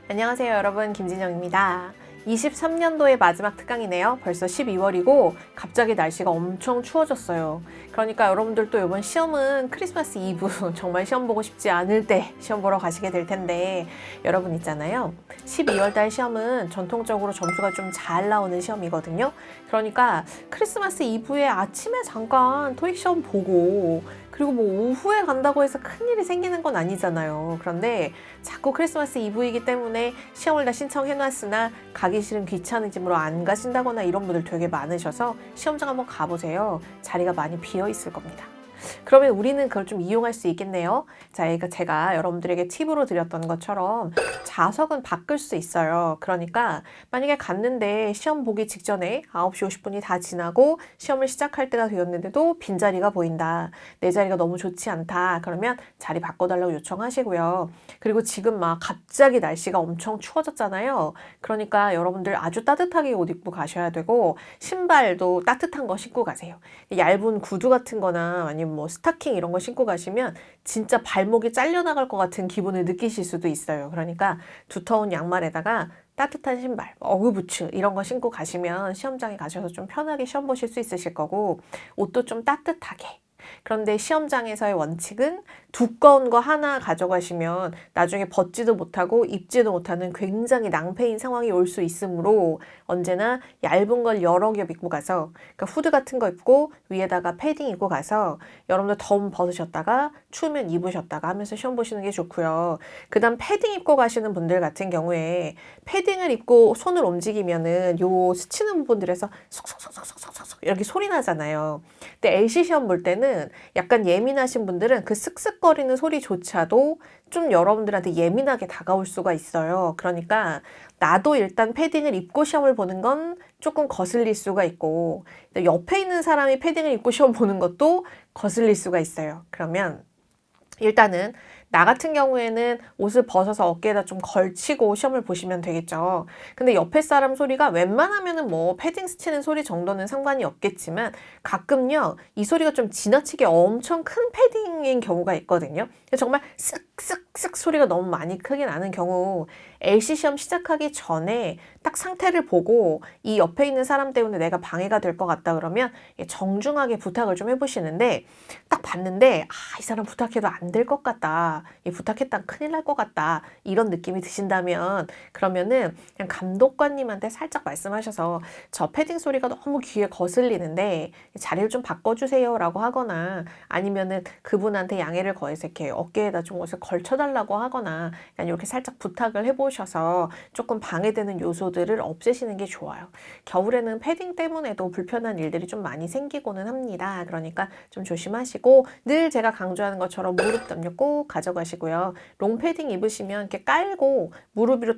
안녕하세요 여러분, 김진영입니다. 23년도의 마지막 특강이네요. 벌써 12월이고 갑자기 날씨가 엄청 추워졌어요. 그러니까 여러분들도 이번 시험은 크리스마스 이브 정말 시험 보고 싶지 않을 때 시험 보러 가시게 될 텐데, 여러분 있잖아요, 12월 달 시험은 전통적으로 점수가 좀 잘 나오는 시험이거든요. 그러니까 크리스마스 이브에 아침에 잠깐 토익 시험 보고 그리고 뭐 오후에 간다고 해서 큰일이 생기는 건 아니잖아요. 그런데 자꾸 크리스마스 이브이기 때문에 시험을 다 신청해놨으나 가기 싫은 귀차니즘으로 안 가신다거나 이런 분들 되게 많으셔서 시험장 한번 가보세요. 자리가 많이 비어 있을 겁니다. 그러면 우리는 그걸 좀 이용할 수 있겠네요. 자, 제가 여러분들에게 팁으로 드렸던 것처럼 좌석은 바꿀 수 있어요. 그러니까 만약에 갔는데 시험 보기 직전에 9시 50분이 다 지나고 시험을 시작할 때가 되었는데도 빈자리가 보인다, 내 자리가 너무 좋지 않다, 그러면 자리 바꿔달라고 요청하시고요. 그리고 지금 막 갑자기 날씨가 엄청 추워졌잖아요. 그러니까 여러분들 아주 따뜻하게 옷 입고 가셔야 되고, 신발도 따뜻한 거 신고 가세요. 얇은 구두 같은 거나 아니면 뭐 스타킹 이런 거 신고 가시면 진짜 발목이 잘려나갈 것 같은 기분을 느끼실 수도 있어요. 그러니까 두터운 양말에다가 따뜻한 신발, 어그부츠 이런 거 신고 가시면 시험장에 가셔서 좀 편하게 시험 보실 수 있으실 거고, 옷도 좀 따뜻하게. 그런데 시험장에서의 원칙은 두꺼운 거 하나 가져가시면 나중에 벗지도 못하고 입지도 못하는 굉장히 낭패인 상황이 올 수 있으므로 언제나 얇은 걸 여러 겹 입고 가서, 그러니까 후드 같은 거 입고 위에다가 패딩 입고 가서 여러분들 더우면 벗으셨다가 추우면 입으셨다가 하면서 시험 보시는 게 좋고요. 그 다음 패딩 입고 가시는 분들 같은 경우에 패딩을 입고 손을 움직이면은 요 스치는 부분들에서 속속속속속속 이렇게 소리 나잖아요. 근데 LC 시험 볼 때는 약간 예민하신 분들은 그 쓱쓱거리는 소리조차도 좀 여러분들한테 예민하게 다가올 수가 있어요. 그러니까 나도 일단 패딩을 입고 시험을 보는 건 조금 거슬릴 수가 있고, 옆에 있는 사람이 패딩을 입고 시험 보는 것도 거슬릴 수가 있어요. 그러면 일단은 나 같은 경우에는 옷을 벗어서 어깨에다 좀 걸치고 시험을 보시면 되겠죠. 근데 옆에 사람 소리가 웬만하면은 뭐 패딩 스치는 소리 정도는 상관이 없겠지만, 가끔요 이 소리가 좀 지나치게 엄청 큰 패딩인 경우가 있거든요. 정말 쓱쓱쓱 소리가 너무 많이 크게 나는 경우, LC 시험 시작하기 전에 딱 상태를 보고 이 옆에 있는 사람 때문에 내가 방해가 될 것 같다 그러면 정중하게 부탁을 좀 해보시는데, 딱 봤는데 이 사람 부탁해도 안 될 것 같다, 부탁했다 큰일 날 것 같다, 이런 느낌이 드신다면 그러면은 그냥 감독관님한테 살짝 말씀하셔서 저 패딩 소리가 너무 귀에 거슬리는데 자리를 좀 바꿔주세요 라고 하거나, 아니면은 그분한테 양해를 거해서 이렇게 어깨에다 좀 옷을 걸쳐달라고 하거나, 이렇게 살짝 부탁을 해보셔서 조금 방해되는 요소들을 없애시는 게 좋아요. 겨울에는 패딩 때문에도 불편한 일들이 좀 많이 생기고는 합니다. 그러니까 좀 조심하시고, 늘 제가 강조하는 것처럼 무릎 담요 꼭 가져가시고요. 롱패딩 입으시면 이렇게 깔고 무릎 위로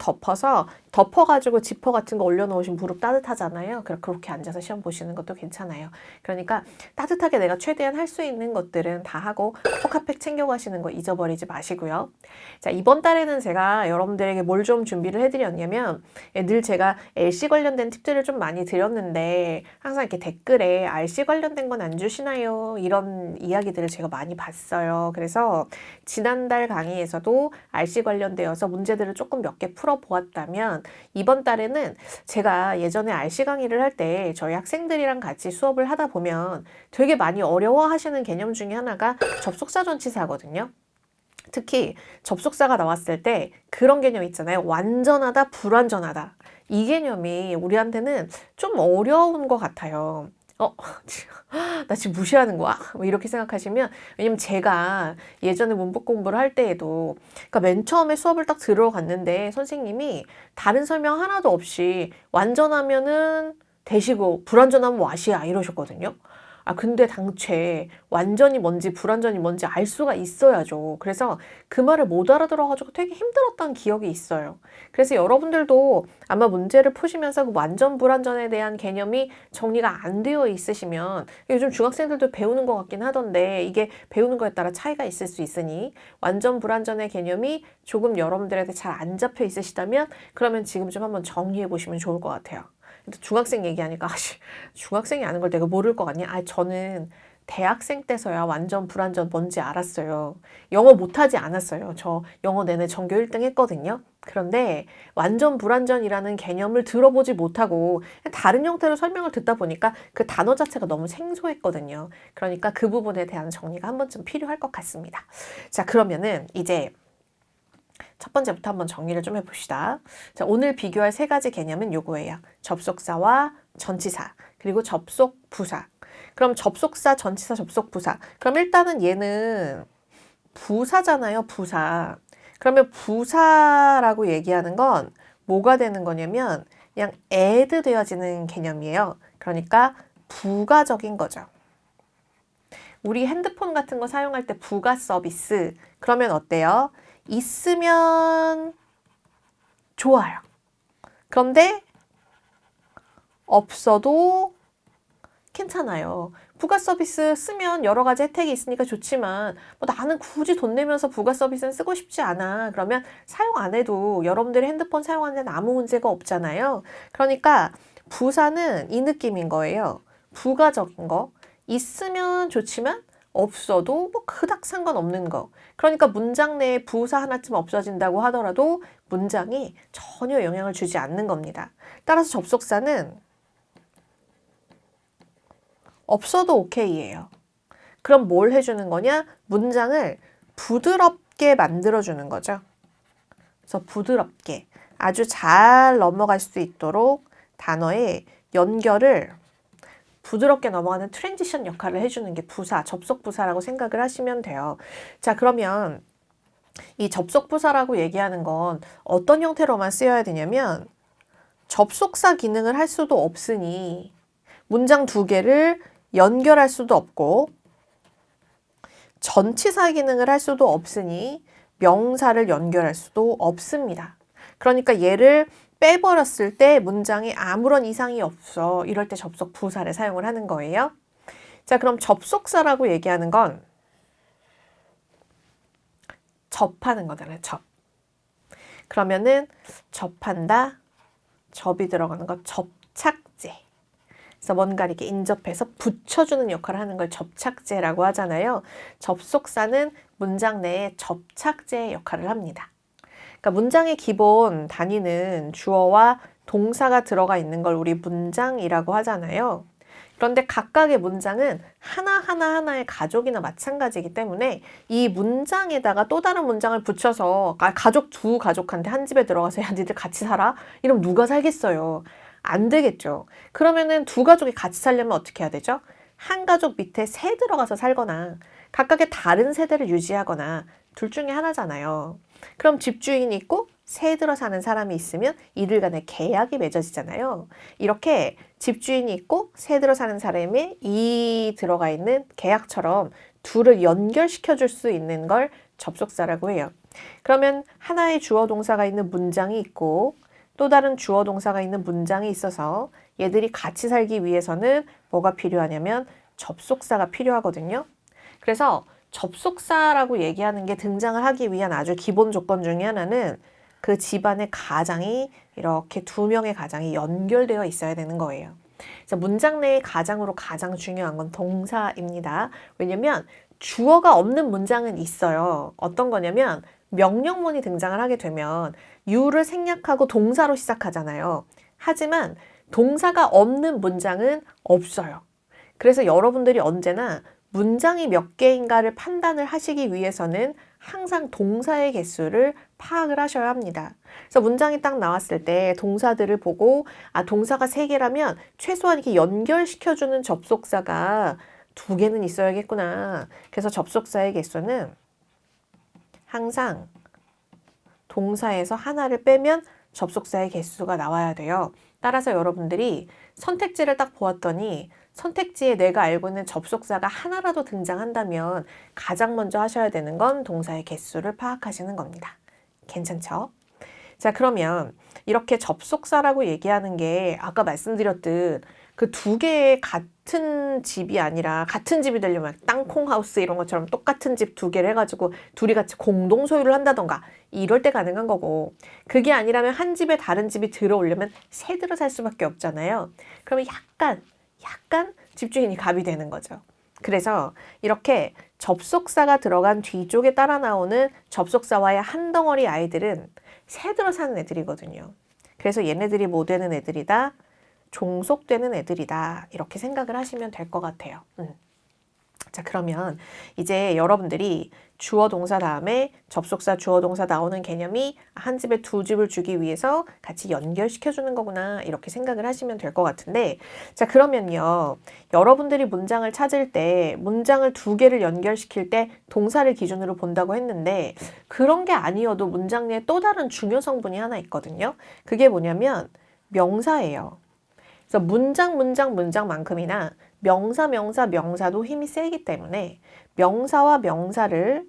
덮어가지고 지퍼 같은 거 올려놓으시면 무릎 따뜻하잖아요. 그렇게 앉아서 시험 보시는 것도 괜찮아요. 그러니까 따뜻하게 내가 최대한 할 수 있는 것들은 다 하고 포카팩 챙겨가시는 거 잊어버리지 마시고요. 자, 이번 달에는 제가 여러분들에게 뭘 좀 준비를 해드렸냐면, 늘 제가 LC 관련된 팁들을 좀 많이 드렸는데 항상 이렇게 댓글에 RC 관련된 건 안 주시나요? 이런 이야기들을 제가 많이 봤어요. 그래서 지난달 강의에서도 RC 관련되어서 문제들을 조금 몇 개 풀어보았다면, 이번 달에는 제가 예전에 RC 강의를 할 때 저희 학생들이랑 같이 수업을 하다 보면 되게 많이 어려워하시는 개념 중에 하나가 접속사 전치사거든요. 특히 접속사가 나왔을 때 그런 개념 있잖아요. 완전하다, 불완전하다. 이 개념이 우리한테는 좀 어려운 것 같아요. 나 지금 무시하는 거야? 뭐 이렇게 생각하시면, 왜냐면 제가 예전에 문법 공부를 할 때에도, 그러니까 맨 처음에 수업을 딱 들어갔는데 선생님이 다른 설명 하나도 없이 완전하면은 대시고 불완전하면 와시야 이러셨거든요. 근데 당최 완전히 뭔지 불완전히 뭔지 알 수가 있어야죠. 그래서 그 말을 못 알아들어가지고 되게 힘들었던 기억이 있어요. 그래서 여러분들도 아마 문제를 푸시면서 그 완전 불완전에 대한 개념이 정리가 안 되어 있으시면, 요즘 중학생들도 배우는 것 같긴 하던데 이게 배우는 거에 따라 차이가 있을 수 있으니, 완전 불완전의 개념이 조금 여러분들한테 잘 안 잡혀 있으시다면 그러면 지금 좀 한번 정리해 보시면 좋을 것 같아요. 중학생 얘기하니까 중학생이 아는 걸 내가 모를 것 같냐? 저는 대학생 때서야 완전 불완전 뭔지 알았어요. 영어 못하지 않았어요. 저 영어 내내 전교 1등 했거든요. 그런데 완전 불완전이라는 개념을 들어보지 못하고 다른 형태로 설명을 듣다 보니까 그 단어 자체가 너무 생소했거든요. 그러니까 그 부분에 대한 정리가 한 번쯤 필요할 것 같습니다. 자, 그러면은 이제 첫 번째부터 한번 정리를 좀 해봅시다. 자, 오늘 비교할 세 가지 개념은 요거예요. 접속사와 전치사, 그리고 접속부사. 그럼 접속사, 전치사, 접속부사. 그럼 일단은 얘는 부사잖아요, 부사. 그러면 부사라고 얘기하는 건 뭐가 되는 거냐면 그냥 add 되어지는 개념이에요. 그러니까 부가적인 거죠. 우리 핸드폰 같은 거 사용할 때 부가 서비스. 그러면 어때요? 있으면 좋아요. 그런데 없어도 괜찮아요. 부가 서비스 쓰면 여러 가지 혜택이 있으니까 좋지만 뭐 나는 굳이 돈 내면서 부가 서비스는 쓰고 싶지 않아. 그러면 사용 안 해도 여러분들이 핸드폰 사용하는 데는 아무 문제가 없잖아요. 그러니까 부사는 이 느낌인 거예요. 부가적인 거. 있으면 좋지만 없어도 뭐 그닥 상관없는 거. 그러니까 문장 내에 부사 하나쯤 없어진다고 하더라도 문장이 전혀 영향을 주지 않는 겁니다. 따라서 접속사는 없어도 오케이예요. 그럼 뭘 해주는 거냐? 문장을 부드럽게 만들어주는 거죠. 그래서 부드럽게 아주 잘 넘어갈 수 있도록 단어의 연결을 부드럽게 넘어가는 트랜지션 역할을 해주는 게 부사, 접속부사라고 생각을 하시면 돼요. 자, 그러면 이 접속부사라고 얘기하는 건 어떤 형태로만 쓰여야 되냐면 접속사 기능을 할 수도 없으니 문장 두 개를 연결할 수도 없고 전치사 기능을 할 수도 없으니 명사를 연결할 수도 없습니다. 그러니까 얘를 빼버렸을 때 문장에 아무런 이상이 없어. 이럴 때 접속 부사를 사용을 하는 거예요. 자, 그럼 접속사라고 얘기하는 건 접하는 거잖아요. 접. 그러면은 접한다, 접이 들어가는 거 접착제. 그래서 뭔가 이렇게 인접해서 붙여주는 역할을 하는 걸 접착제라고 하잖아요. 접속사는 문장 내에 접착제 역할을 합니다. 그러니까 문장의 기본 단위는 주어와 동사가 들어가 있는 걸 우리 문장이라고 하잖아요. 그런데 각각의 문장은 하나의 가족이나 마찬가지이기 때문에 이 문장에다가 또 다른 문장을 붙여서 가족 두 가족한테 한 집에 들어가서 야 니들 같이 살아? 이러면 누가 살겠어요? 안 되겠죠. 그러면은 두 가족이 같이 살려면 어떻게 해야 되죠? 한 가족 밑에 새 들어가서 살거나 각각의 다른 세대를 유지하거나 둘 중에 하나잖아요. 그럼 집주인이 있고 새 들어 사는 사람이 있으면 이들 간에 계약이 맺어지잖아요. 이렇게 집주인이 있고 새 들어 사는 사람이 이 들어가 있는 계약처럼 둘을 연결시켜 줄 수 있는 걸 접속사라고 해요. 그러면 하나의 주어 동사가 있는 문장이 있고 또 다른 주어 동사가 있는 문장이 있어서 얘들이 같이 살기 위해서는 뭐가 필요하냐면 접속사가 필요하거든요. 그래서 접속사라고 얘기하는 게 등장을 하기 위한 아주 기본 조건 중에 하나는 그 집안의 가장이 이렇게 두 명의 가장이 연결되어 있어야 되는 거예요. 그래서 문장 내의 가장으로 가장 중요한 건 동사입니다. 왜냐면 주어가 없는 문장은 있어요. 어떤 거냐면 명령문이 등장을 하게 되면 you를 생략하고 동사로 시작하잖아요. 하지만 동사가 없는 문장은 없어요. 그래서 여러분들이 언제나 문장이 몇 개인가를 판단을 하시기 위해서는 항상 동사의 개수를 파악을 하셔야 합니다. 그래서 문장이 딱 나왔을 때 동사들을 보고 동사가 3개라면 최소한 이렇게 연결시켜주는 접속사가 2개는 있어야겠구나. 그래서 접속사의 개수는 항상 동사에서 하나를 빼면 접속사의 개수가 나와야 돼요. 따라서 여러분들이 선택지를 딱 보았더니 선택지에 내가 알고 있는 접속사가 하나라도 등장한다면 가장 먼저 하셔야 되는 건 동사의 개수를 파악하시는 겁니다. 괜찮죠? 자, 그러면 이렇게 접속사라고 얘기하는 게 아까 말씀드렸듯 그 2개의 같은 집이 아니라 같은 집이 되려면 땅콩하우스 이런 것처럼 똑같은 집 2개를 해가지고 둘이 같이 공동 소유를 한다던가 이럴 때 가능한 거고 그게 아니라면 한 집에 다른 집이 들어오려면 새 들어 살 수밖에 없잖아요. 그러면 약간 집주인이 갑이 되는 거죠. 그래서 이렇게 접속사가 들어간 뒤쪽에 따라 나오는 접속사와의 한 덩어리 아이들은 새들어 사는 애들이거든요. 그래서 얘네들이 뭐 되는 애들이다? 종속되는 애들이다. 이렇게 생각을 하시면 될 것 같아요. 자, 그러면 이제 여러분들이 주어 동사 다음에 접속사 주어 동사 나오는 개념이 한 집에 두 집을 주기 위해서 같이 연결시켜 주는 거구나 이렇게 생각을 하시면 될 것 같은데, 자, 그러면요, 여러분들이 문장을 찾을 때 문장을 두 개를 연결시킬 때 동사를 기준으로 본다고 했는데, 그런 게 아니어도 문장 내에 또 다른 중요 성분이 하나 있거든요. 그게 뭐냐면 명사예요. 그래서 문장만큼이나 명사도 힘이 세기 때문에 명사와 명사를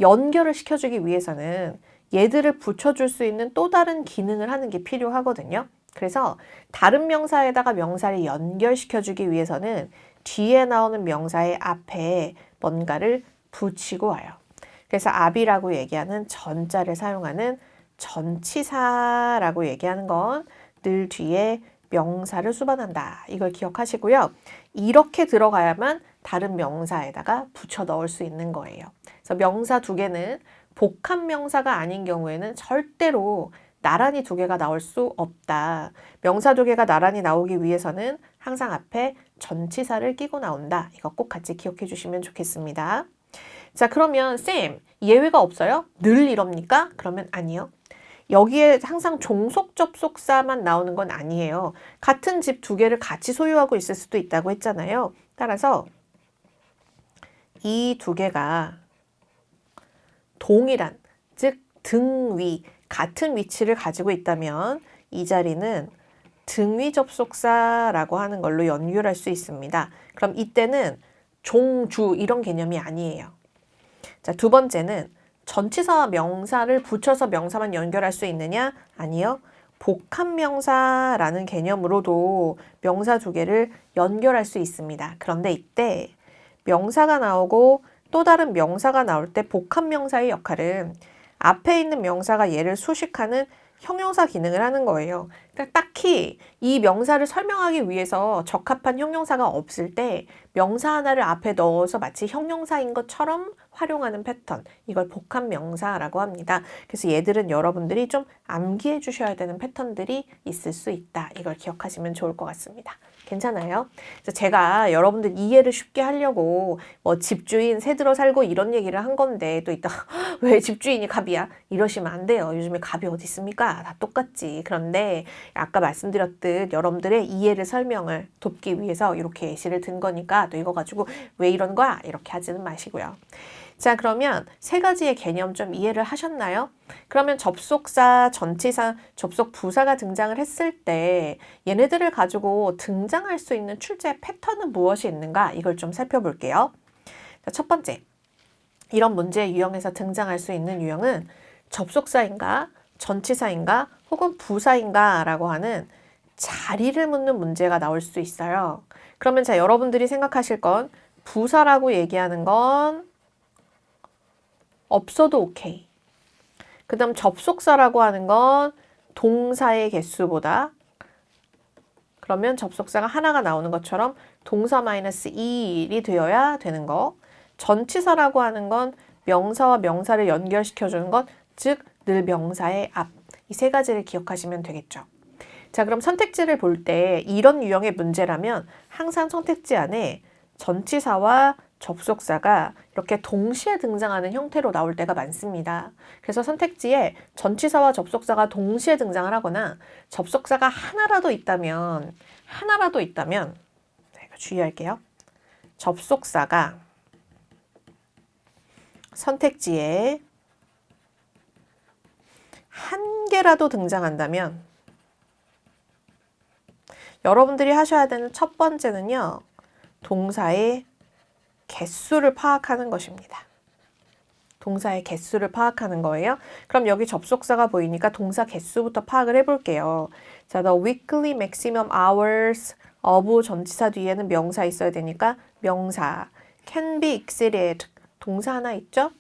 연결을 시켜주기 위해서는 얘들을 붙여줄 수 있는 또 다른 기능을 하는 게 필요하거든요. 그래서 다른 명사에다가 명사를 연결시켜주기 위해서는 뒤에 나오는 명사의 앞에 뭔가를 붙이고 와요. 그래서 앞이라고 얘기하는 전자를 사용하는 전치사라고 얘기하는 건 늘 뒤에 명사를 수반한다. 이걸 기억하시고요. 이렇게 들어가야만 다른 명사에다가 붙여 넣을 수 있는 거예요. 그래서 명사 두 개는 복합 명사가 아닌 경우에는 절대로 나란히 두 개가 나올 수 없다. 명사 두 개가 나란히 나오기 위해서는 항상 앞에 전치사를 끼고 나온다. 이거 꼭 같이 기억해 주시면 좋겠습니다. 자, 그러면 쌤, 예외가 없어요? 늘 이럽니까? 그러면 아니요. 여기에 항상 종속 접속사만 나오는 건 아니에요. 같은 집 두 개를 같이 소유하고 있을 수도 있다고 했잖아요. 따라서 이 두 개가 동일한, 즉 등위, 같은 위치를 가지고 있다면 이 자리는 등위 접속사라고 하는 걸로 연결할 수 있습니다. 그럼 이때는 종주 이런 개념이 아니에요. 자, 두 번째는 전치사와 명사를 붙여서 명사만 연결할 수 있느냐? 아니요. 복합명사라는 개념으로도 명사 두 개를 연결할 수 있습니다. 그런데 이때 명사가 나오고 또 다른 명사가 나올 때 복합명사의 역할은 앞에 있는 명사가 얘를 수식하는 형용사 기능을 하는 거예요. 그러니까 딱히 이 명사를 설명하기 위해서 적합한 형용사가 없을 때 명사 하나를 앞에 넣어서 마치 형용사인 것처럼 활용하는 패턴, 이걸 복합명사라고 합니다. 그래서 얘들은 여러분들이 좀 암기해 주셔야 되는 패턴들이 있을 수 있다. 이걸 기억하시면 좋을 것 같습니다. 괜찮아요? 그래서 제가 여러분들 이해를 쉽게 하려고 뭐 집주인 새들어 살고 이런 얘기를 한 건데 또 이따 왜 집주인이 갑이야? 이러시면 안 돼요. 요즘에 갑이 어디 있습니까? 다 똑같지. 그런데 아까 말씀드렸듯 여러분들의 이해를 설명을 돕기 위해서 이렇게 예시를 든 거니까 또 이거 가지고 왜 이런 거야? 이렇게 하지는 마시고요. 자, 그러면 세 가지의 개념 좀 이해를 하셨나요? 그러면 접속사, 전치사, 접속 부사가 등장을 했을 때 얘네들을 가지고 등장할 수 있는 출제 패턴은 무엇이 있는가? 이걸 좀 살펴볼게요. 자, 첫 번째, 이런 문제 유형에서 등장할 수 있는 유형은 접속사인가, 전치사인가, 혹은 부사인가 라고 하는 자리를 묻는 문제가 나올 수 있어요. 그러면 자, 여러분들이 생각하실 건 부사라고 얘기하는 건 없어도 오케이. 그 다음 접속사라고 하는 건 동사의 개수보다, 그러면 접속사가 하나가 나오는 것처럼 동사 마이너스 1이 되어야 되는 거. 전치사라고 하는 건 명사와 명사를 연결시켜주는 것, 즉 늘 명사의 앞. 이 세 가지를 기억하시면 되겠죠. 자, 그럼 선택지를 볼 때 이런 유형의 문제라면 항상 선택지 안에 전치사와 접속사가 이렇게 동시에 등장하는 형태로 나올 때가 많습니다. 그래서 선택지에 전치사와 접속사가 동시에 등장을 하거나 접속사가 하나라도 있다면 자, 이거 주의할게요. 접속사가 선택지에 한 개라도 등장한다면 여러분들이 하셔야 되는 첫 번째는요, 동사의 개수를 파악하는 것입니다. 동사의 개수를 파악하는 거예요. 그럼 여기 접속사가 보이니까 동사 개수부터 파악을 해볼게요. 자, the weekly maximum hours of 전치사 뒤에는 명사 있어야 되니까 명사 can be exceeded 동사 하나 있죠?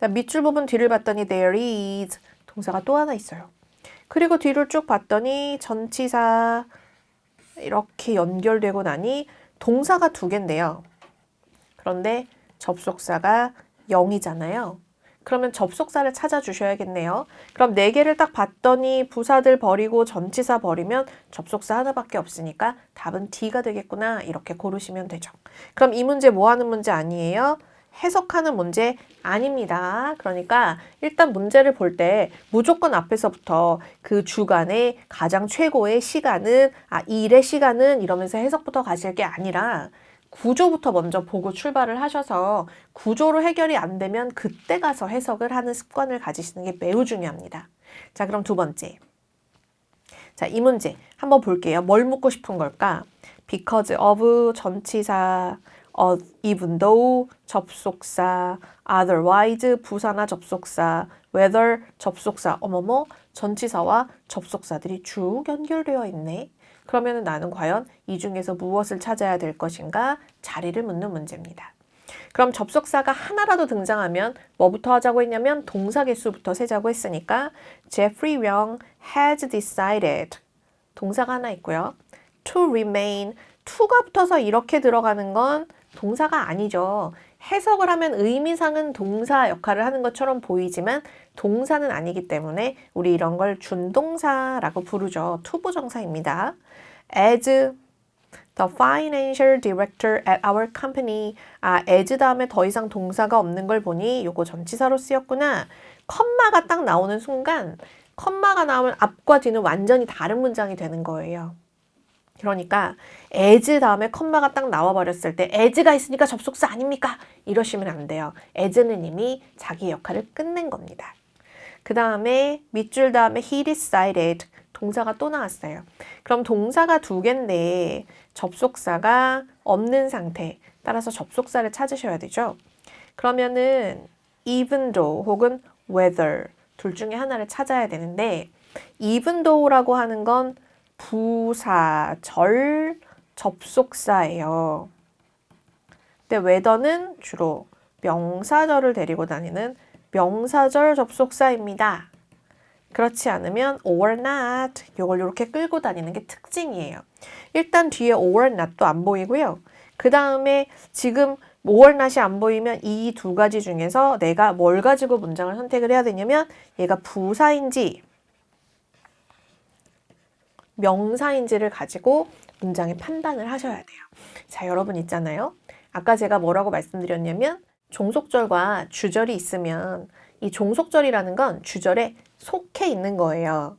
자, 밑줄 부분 뒤를 봤더니 there is 동사가 또 하나 있어요. 그리고 뒤를 쭉 봤더니 전치사 이렇게 연결되고 나니 동사가 두 개인데요. 그런데 접속사가 0이잖아요. 그러면 접속사를 찾아주셔야겠네요. 그럼 4개를 딱 봤더니 부사들 버리고 전치사 버리면 접속사 하나밖에 없으니까 답은 D가 되겠구나. 이렇게 고르시면 되죠. 그럼 이 문제 뭐 하는 문제 아니에요? 해석하는 문제 아닙니다. 그러니까 일단 문제를 볼 때 무조건 앞에서부터 그 주간의 가장 최고의 시간은 일의 시간은 이러면서 해석부터 가실 게 아니라 구조부터 먼저 보고 출발을 하셔서 구조로 해결이 안 되면 그때 가서 해석을 하는 습관을 가지시는 게 매우 중요합니다. 자, 그럼 두 번째. 자, 이 문제 한번 볼게요. 뭘 묻고 싶은 걸까? because of 전치사, even though 접속사, otherwise 부사나 접속사, whether 접속사, 어머머 전치사와 접속사들이 쭉 연결되어 있네. 그러면 나는 과연 이 중에서 무엇을 찾아야 될 것인가? 자리를 묻는 문제입니다. 그럼 접속사가 하나라도 등장하면 뭐부터 하자고 했냐면 동사 개수부터 세자고 했으니까 Jeffrey Young has decided 동사가 하나 있고요. to remain to가 붙어서 이렇게 들어가는 건 동사가 아니죠. 해석을 하면 의미상은 동사 역할을 하는 것처럼 보이지만 동사는 아니기 때문에 우리 이런 걸 준동사라고 부르죠. 투부정사입니다. As the financial director at our company. as 다음에 더 이상 동사가 없는 걸 보니 요거 전치사로 쓰였구나. 컴마가 딱 나오는 순간 컴마가 나오면 앞과 뒤는 완전히 다른 문장이 되는 거예요. 그러니까 as 다음에 컴마가 딱 나와버렸을 때 as가 있으니까 접속사 아닙니까? 이러시면 안 돼요. as는 이미 자기 역할을 끝낸 겁니다. 그 다음에 밑줄 다음에 he decided 동사가 또 나왔어요. 그럼 동사가 2개인데 접속사가 없는 상태. 따라서 접속사를 찾으셔야 되죠. 그러면은 even though 혹은 whether 둘 중에 하나를 찾아야 되는데 even though라고 하는 건 부사절 접속사예요. 근데 whether는 주로 명사절을 데리고 다니는 명사절 접속사입니다. 그렇지 않으면 or not 이걸 이렇게 끌고 다니는 게 특징이에요. 일단 뒤에 or not도 안 보이고요. 그 다음에 지금 or not이 안 보이면 이 2가지 중에서 내가 뭘 가지고 문장을 선택을 해야 되냐면 얘가 부사인지 명사인지를 가지고 문장의 판단을 하셔야 돼요. 자, 여러분 있잖아요. 아까 제가 뭐라고 말씀드렸냐면 종속절과 주절이 있으면 이 종속절이라는 건 주절에 속해 있는 거예요.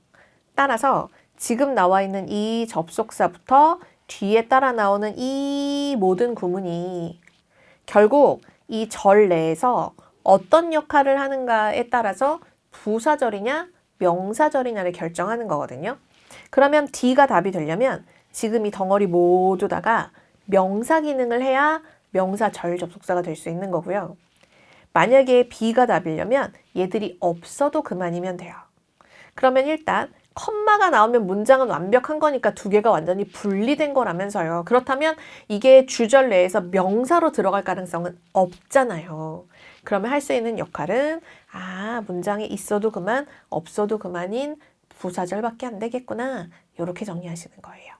따라서 지금 나와 있는 이 접속사부터 뒤에 따라 나오는 이 모든 구문이 결국 이 절 내에서 어떤 역할을 하는가에 따라서 부사절이냐 명사절이냐를 결정하는 거거든요. 그러면 D가 답이 되려면 지금 이 덩어리 모두 다가 명사 기능을 해야 명사절 접속사가 될 수 있는 거고요. 만약에 B가 답이려면 얘들이 없어도 그만이면 돼요. 그러면 일단 컴마가 나오면 문장은 완벽한 거니까 2개가 완전히 분리된 거라면서요. 그렇다면 이게 주절 내에서 명사로 들어갈 가능성은 없잖아요. 그러면 할 수 있는 역할은 문장에 있어도 그만, 없어도 그만인 부사절밖에 안 되겠구나. 이렇게 정리하시는 거예요.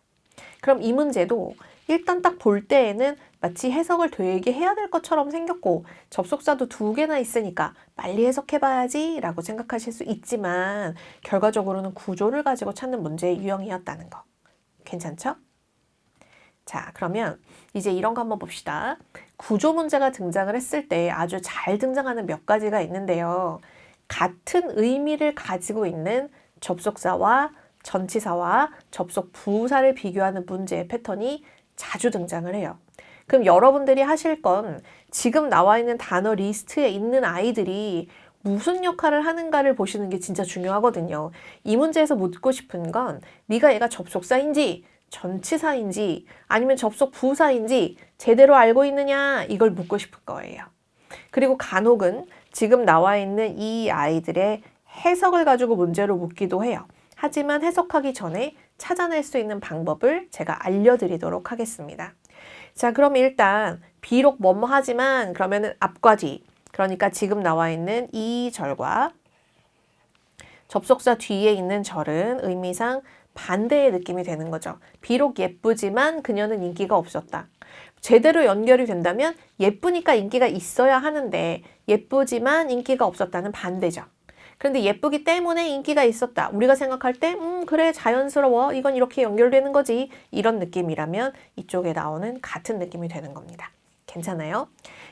그럼 이 문제도 일단 딱 볼 때에는 마치 해석을 되게 해야 될 것처럼 생겼고 접속사도 2개나 있으니까 빨리 해석해봐야지 라고 생각하실 수 있지만 결과적으로는 구조를 가지고 찾는 문제의 유형이었다는 거. 괜찮죠? 자, 그러면 이제 이런 거 한번 봅시다. 구조 문제가 등장을 했을 때 아주 잘 등장하는 몇 가지가 있는데요. 같은 의미를 가지고 있는 접속사와 전치사와 접속 부사를 비교하는 문제의 패턴이 자주 등장을 해요. 그럼 여러분들이 하실 건 지금 나와 있는 단어 리스트에 있는 아이들이 무슨 역할을 하는가를 보시는 게 진짜 중요하거든요. 이 문제에서 묻고 싶은 건 네가 얘가 접속사인지 전치사인지 아니면 접속 부사인지 제대로 알고 있느냐 이걸 묻고 싶은 거예요. 그리고 간혹은 지금 나와 있는 이 아이들의 해석을 가지고 문제로 묻기도 해요. 하지만 해석하기 전에 찾아낼 수 있는 방법을 제가 알려드리도록 하겠습니다. 자, 그럼 일단 비록 뭐뭐 하지만 그러면은 앞과 뒤, 그러니까 지금 나와 있는 이 절과 접속사 뒤에 있는 절은 의미상 반대의 느낌이 되는 거죠. 비록 예쁘지만 그녀는 인기가 없었다. 제대로 연결이 된다면 예쁘니까 인기가 있어야 하는데 예쁘지만 인기가 없었다는 반대죠. 그런데 예쁘기 때문에 인기가 있었다. 우리가 생각할 때 그래 자연스러워. 이건 이렇게 연결되는 거지. 이런 느낌이라면 이쪽에 나오는 같은 느낌이 되는 겁니다. 괜찮아요?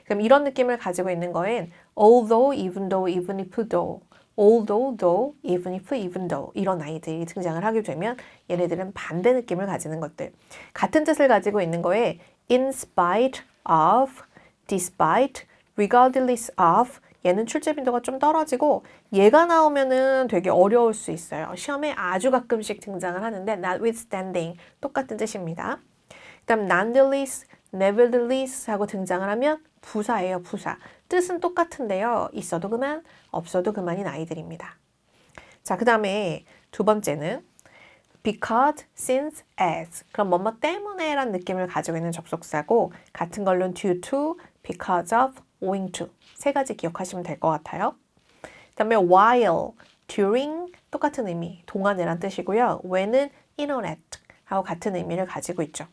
그럼 이런 느낌을 가지고 있는 거엔 although, even though, even if, though, although, though, even if, even though 이런 아이들이 등장을 하게 되면 얘네들은 반대 느낌을 가지는 것들. 같은 뜻을 가지고 있는 거에 in spite of, despite, regardless of 얘는 출제 빈도가 좀 떨어지고 얘가 나오면은 되게 어려울 수 있어요. 시험에 아주 가끔씩 등장을 하는데 notwithstanding 똑같은 뜻입니다. 그다음 nonetheless, nevertheless 하고 등장을 하면 부사예요. 부사. 뜻은 똑같은데요. 있어도 그만, 없어도 그만인 아이들입니다. 자, 그 다음에 두 번째는 because, since, as. 그럼 뭐뭐 때문에 라는 느낌을 가지고 있는 접속사고 같은 걸로는 due to, because of, owing to 세 가지 기억하시면 될 것 같아요. 그 다음에 while, during 똑같은 의미, 동안이란 뜻이고요. when은 in or at 하고 같은 의미를 가지고 있죠.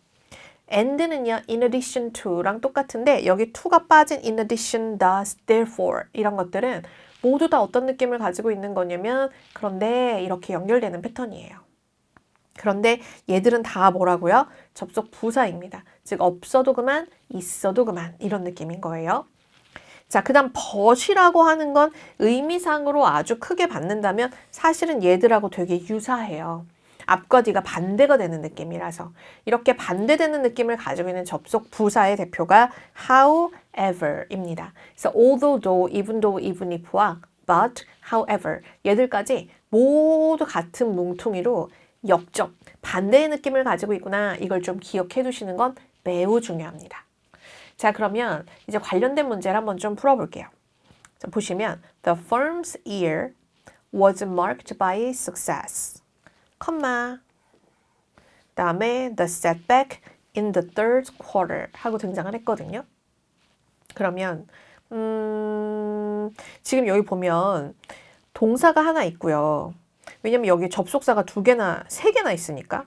and는요, in addition to랑 똑같은데 여기 to가 빠진 in addition, thus, therefore 이런 것들은 모두 다 어떤 느낌을 가지고 있는 거냐면 그런데 이렇게 연결되는 패턴이에요. 그런데 얘들은 다 뭐라고요? 접속 부사입니다. 즉 없어도 그만, 있어도 그만 이런 느낌인 거예요. 자, 그 다음 but이라고 하는 건 의미상으로 아주 크게 받는다면 사실은 얘들하고 되게 유사해요. 앞과 뒤가 반대가 되는 느낌이라서 이렇게 반대되는 느낌을 가지고 있는 접속 부사의 대표가 however입니다. 그래서 although, though, even though, even if와 but, however 얘들까지 모두 같은 뭉퉁이로 역적, 반대의 느낌을 가지고 있구나. 이걸 좀 기억해 두시는 건 매우 중요합니다. 자, 그러면 이제 관련된 문제를 한번 좀 풀어볼게요. 자, 보시면 The firm's year was marked by success, 컴마 다음에 The setback in the third quarter 하고 등장을 했거든요. 그러면 지금 여기 보면 동사가 하나 있고요. 왜냐면 여기 접속사가 두 개나 세 개나 있으니까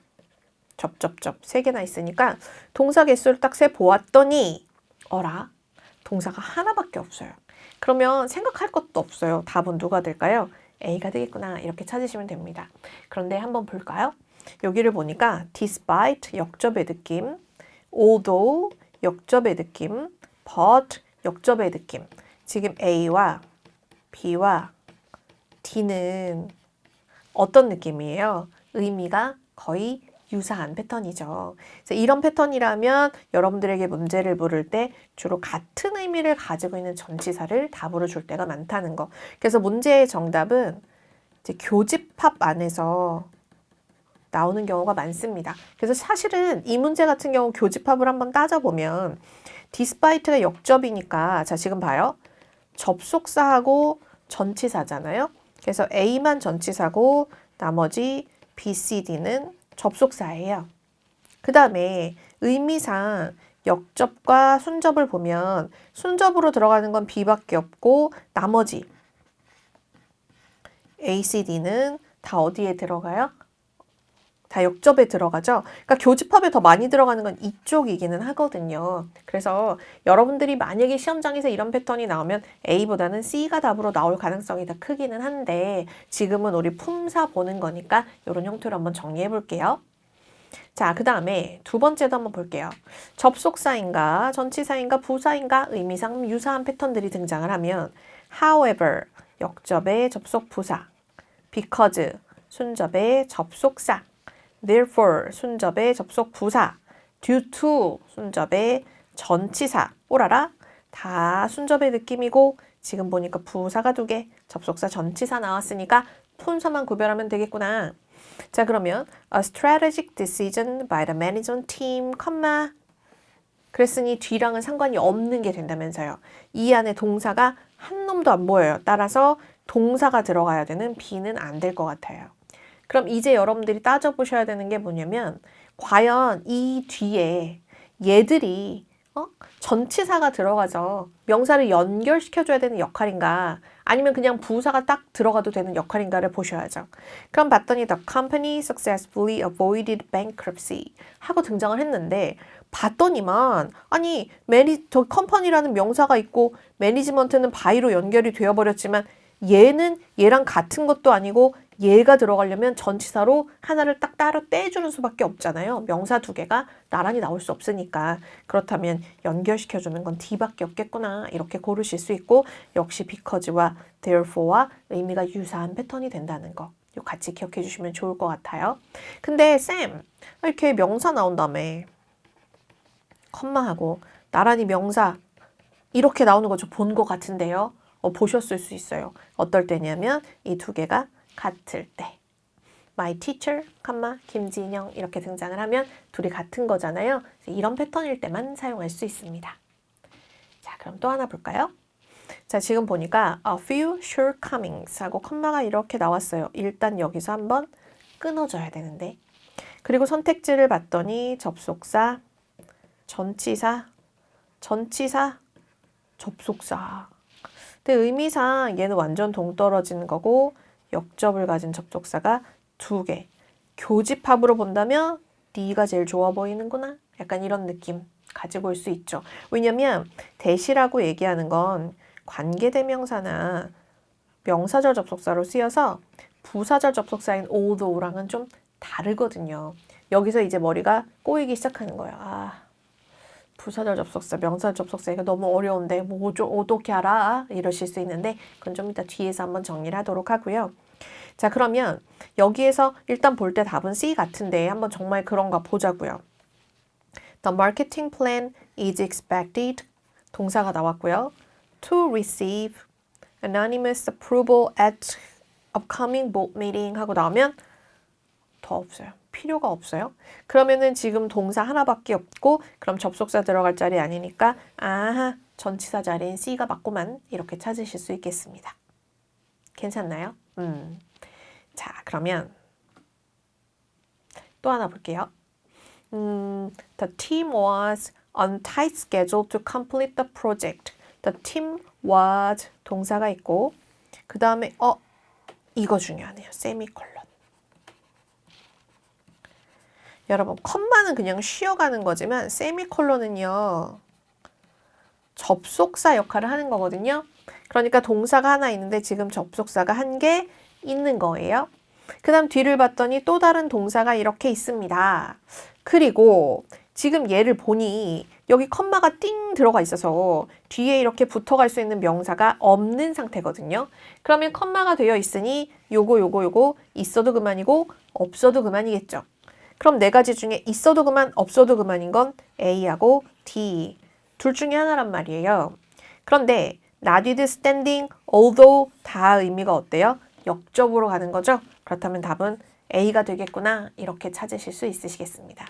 세 개나 있으니까 동사 개수를 딱 세 보았더니 어라? 동사가 하나밖에 없어요. 그러면 생각할 것도 없어요. 답은 누가 될까요? A가 되겠구나. 이렇게 찾으시면 됩니다. 그런데 한번 볼까요? 여기를 보니까 despite 역접의 느낌, although 역접의 느낌, but 역접의 느낌. 지금 A와 B와 D는 어떤 느낌이에요? 의미가 거의 유사한 패턴이죠. 그래서 이런 패턴이라면 여러분들에게 문제를 물을 때 주로 같은 의미를 가지고 있는 전치사를 답으로 줄 때가 많다는 거. 그래서 문제의 정답은 이제 교집합 안에서 나오는 경우가 많습니다. 그래서 사실은 이 문제 같은 경우 교집합을 한번 따져보면 despite가 역접이니까 자 지금 봐요. 접속사하고 전치사잖아요. 그래서 A만 전치사고 나머지 B, C, D는 접속사예요. 그 다음에 의미상 역접과 순접을 보면 순접으로 들어가는 건 B밖에 없고 나머지 A, C, D는 다 어디에 들어가요? 다 역접에 들어가죠. 그러니까 교집합에 더 많이 들어가는 건 이쪽이기는 하거든요. 그래서 여러분들이 만약에 시험장에서 이런 패턴이 나오면 A보다는 C가 답으로 나올 가능성이 더 크기는 한데 지금은 우리 품사 보는 거니까 이런 형태로 한번 정리해 볼게요. 자, 그 다음에 두 번째도 한번 볼게요. 접속사인가 전치사인가 부사인가 의미상 유사한 패턴들이 등장을 하면 however 역접의 접속 부사, because 순접의 접속사, therefore 순접의 접속 부사, due to 순접의 전치사, 오라라 다 순접의 느낌이고 지금 보니까 부사가 두 개, 접속사 전치사 나왔으니까 품사만 구별하면 되겠구나. 자, 그러면 a strategic decision by the management team, 그랬으니 뒤랑은 상관이 없는 게 된다면서요. 이 안에 동사가 한 놈도 안 보여요. 따라서 동사가 들어가야 되는 B는 안 될 것 같아요. 그럼 이제 여러분들이 따져보셔야 되는 게 뭐냐면 과연 이 뒤에 얘들이 전치사가 들어가죠. 명사를 연결시켜줘야 되는 역할인가 아니면 그냥 부사가 딱 들어가도 되는 역할인가를 보셔야죠. 그럼 봤더니 The company successfully avoided bankruptcy 하고 등장을 했는데 봤더니만 아니 저 컴퍼니라는 명사가 있고 매니지먼트는 바이로 연결이 되어버렸지만 얘는 얘랑 같은 것도 아니고 얘가 들어가려면 전치사로 하나를 딱 따로 떼주는 수밖에 없잖아요. 명사 두 개가 나란히 나올 수 없으니까. 그렇다면 연결시켜주는 건 D밖에 없겠구나. 이렇게 고르실 수 있고 역시 because와 therefore와 의미가 유사한 패턴이 된다는 거. 이거 같이 기억해 주시면 좋을 것 같아요. 근데 쌤 이렇게 명사 나온 다음에 컴마하고 나란히 명사 이렇게 나오는 거 좀 본 것 같은데요. 보셨을 수 있어요. 어떨 때냐면 이 두 개가 같을 때 My teacher, 김진영 이렇게 등장을 하면 둘이 같은 거잖아요. 이런 패턴일 때만 사용할 수 있습니다. 자, 그럼 또 하나 볼까요? 자, 지금 보니까 a few shortcomings 하고 컴마가 이렇게 나왔어요. 일단 여기서 한번 끊어줘야 되는데 그리고 선택지를 봤더니 접속사, 전치사, 접속사 근데 의미상 얘는 완전 동떨어지는 거고 역접을 가진 접속사가 두 개. 교집합으로 본다면 D가 제일 좋아 보이는구나. 약간 이런 느낌 가지고 올 수 있죠. 왜냐면 대시라고 얘기하는 건 관계대명사나 명사절 접속사로 쓰여서 부사절 접속사인 although랑은 좀 다르거든요. 여기서 이제 머리가 꼬이기 시작하는 거예요. 부사절 접속사, 명사절 접속사 이거 너무 어려운데 뭐 어떻게 알아? 이러실 수 있는데 그건 좀 이따 뒤에서 한번 정리를 하도록 하고요. 자, 그러면 여기에서 일단 볼 때 답은 C 같은데 한번 정말 그런가 보자고요. The marketing plan is expected 동사가 나왔고요. To receive anonymous approval at upcoming board meeting 하고 나오면 더 없어요. 필요가 없어요. 그러면은 지금 동사 하나밖에 없고 그럼 접속사 들어갈 자리 아니니까 전치사 자리인 C가 맞고만 이렇게 찾으실 수 있겠습니다. 괜찮나요? 자, 그러면 또 하나 볼게요. The team was on tight schedule to complete the project. The team was 동사가 있고 그 다음에 이거 중요하네요. 세미콜론. 여러분 컴마는 그냥 쉬어가는 거지만 세미콜론은요. 접속사 역할을 하는 거거든요. 그러니까 동사가 하나 있는데 지금 접속사가 한 개 있는 거예요. 그 다음 뒤를 봤더니 또 다른 동사가 이렇게 있습니다. 그리고 지금 얘를 보니 여기 컴마가 띵 들어가 있어서 뒤에 이렇게 붙어갈 수 있는 명사가 없는 상태거든요. 그러면 컴마가 되어 있으니 요거 있어도 그만이고 없어도 그만이겠죠. 그럼 네 가지 중에 있어도 그만 없어도 그만인 건 A하고 D 둘 중에 하나란 말이에요. 그런데 notwithstanding, although 다 의미가 어때요? 역접으로 가는 거죠. 그렇다면 답은 A가 되겠구나 이렇게 찾으실 수 있으시겠습니다.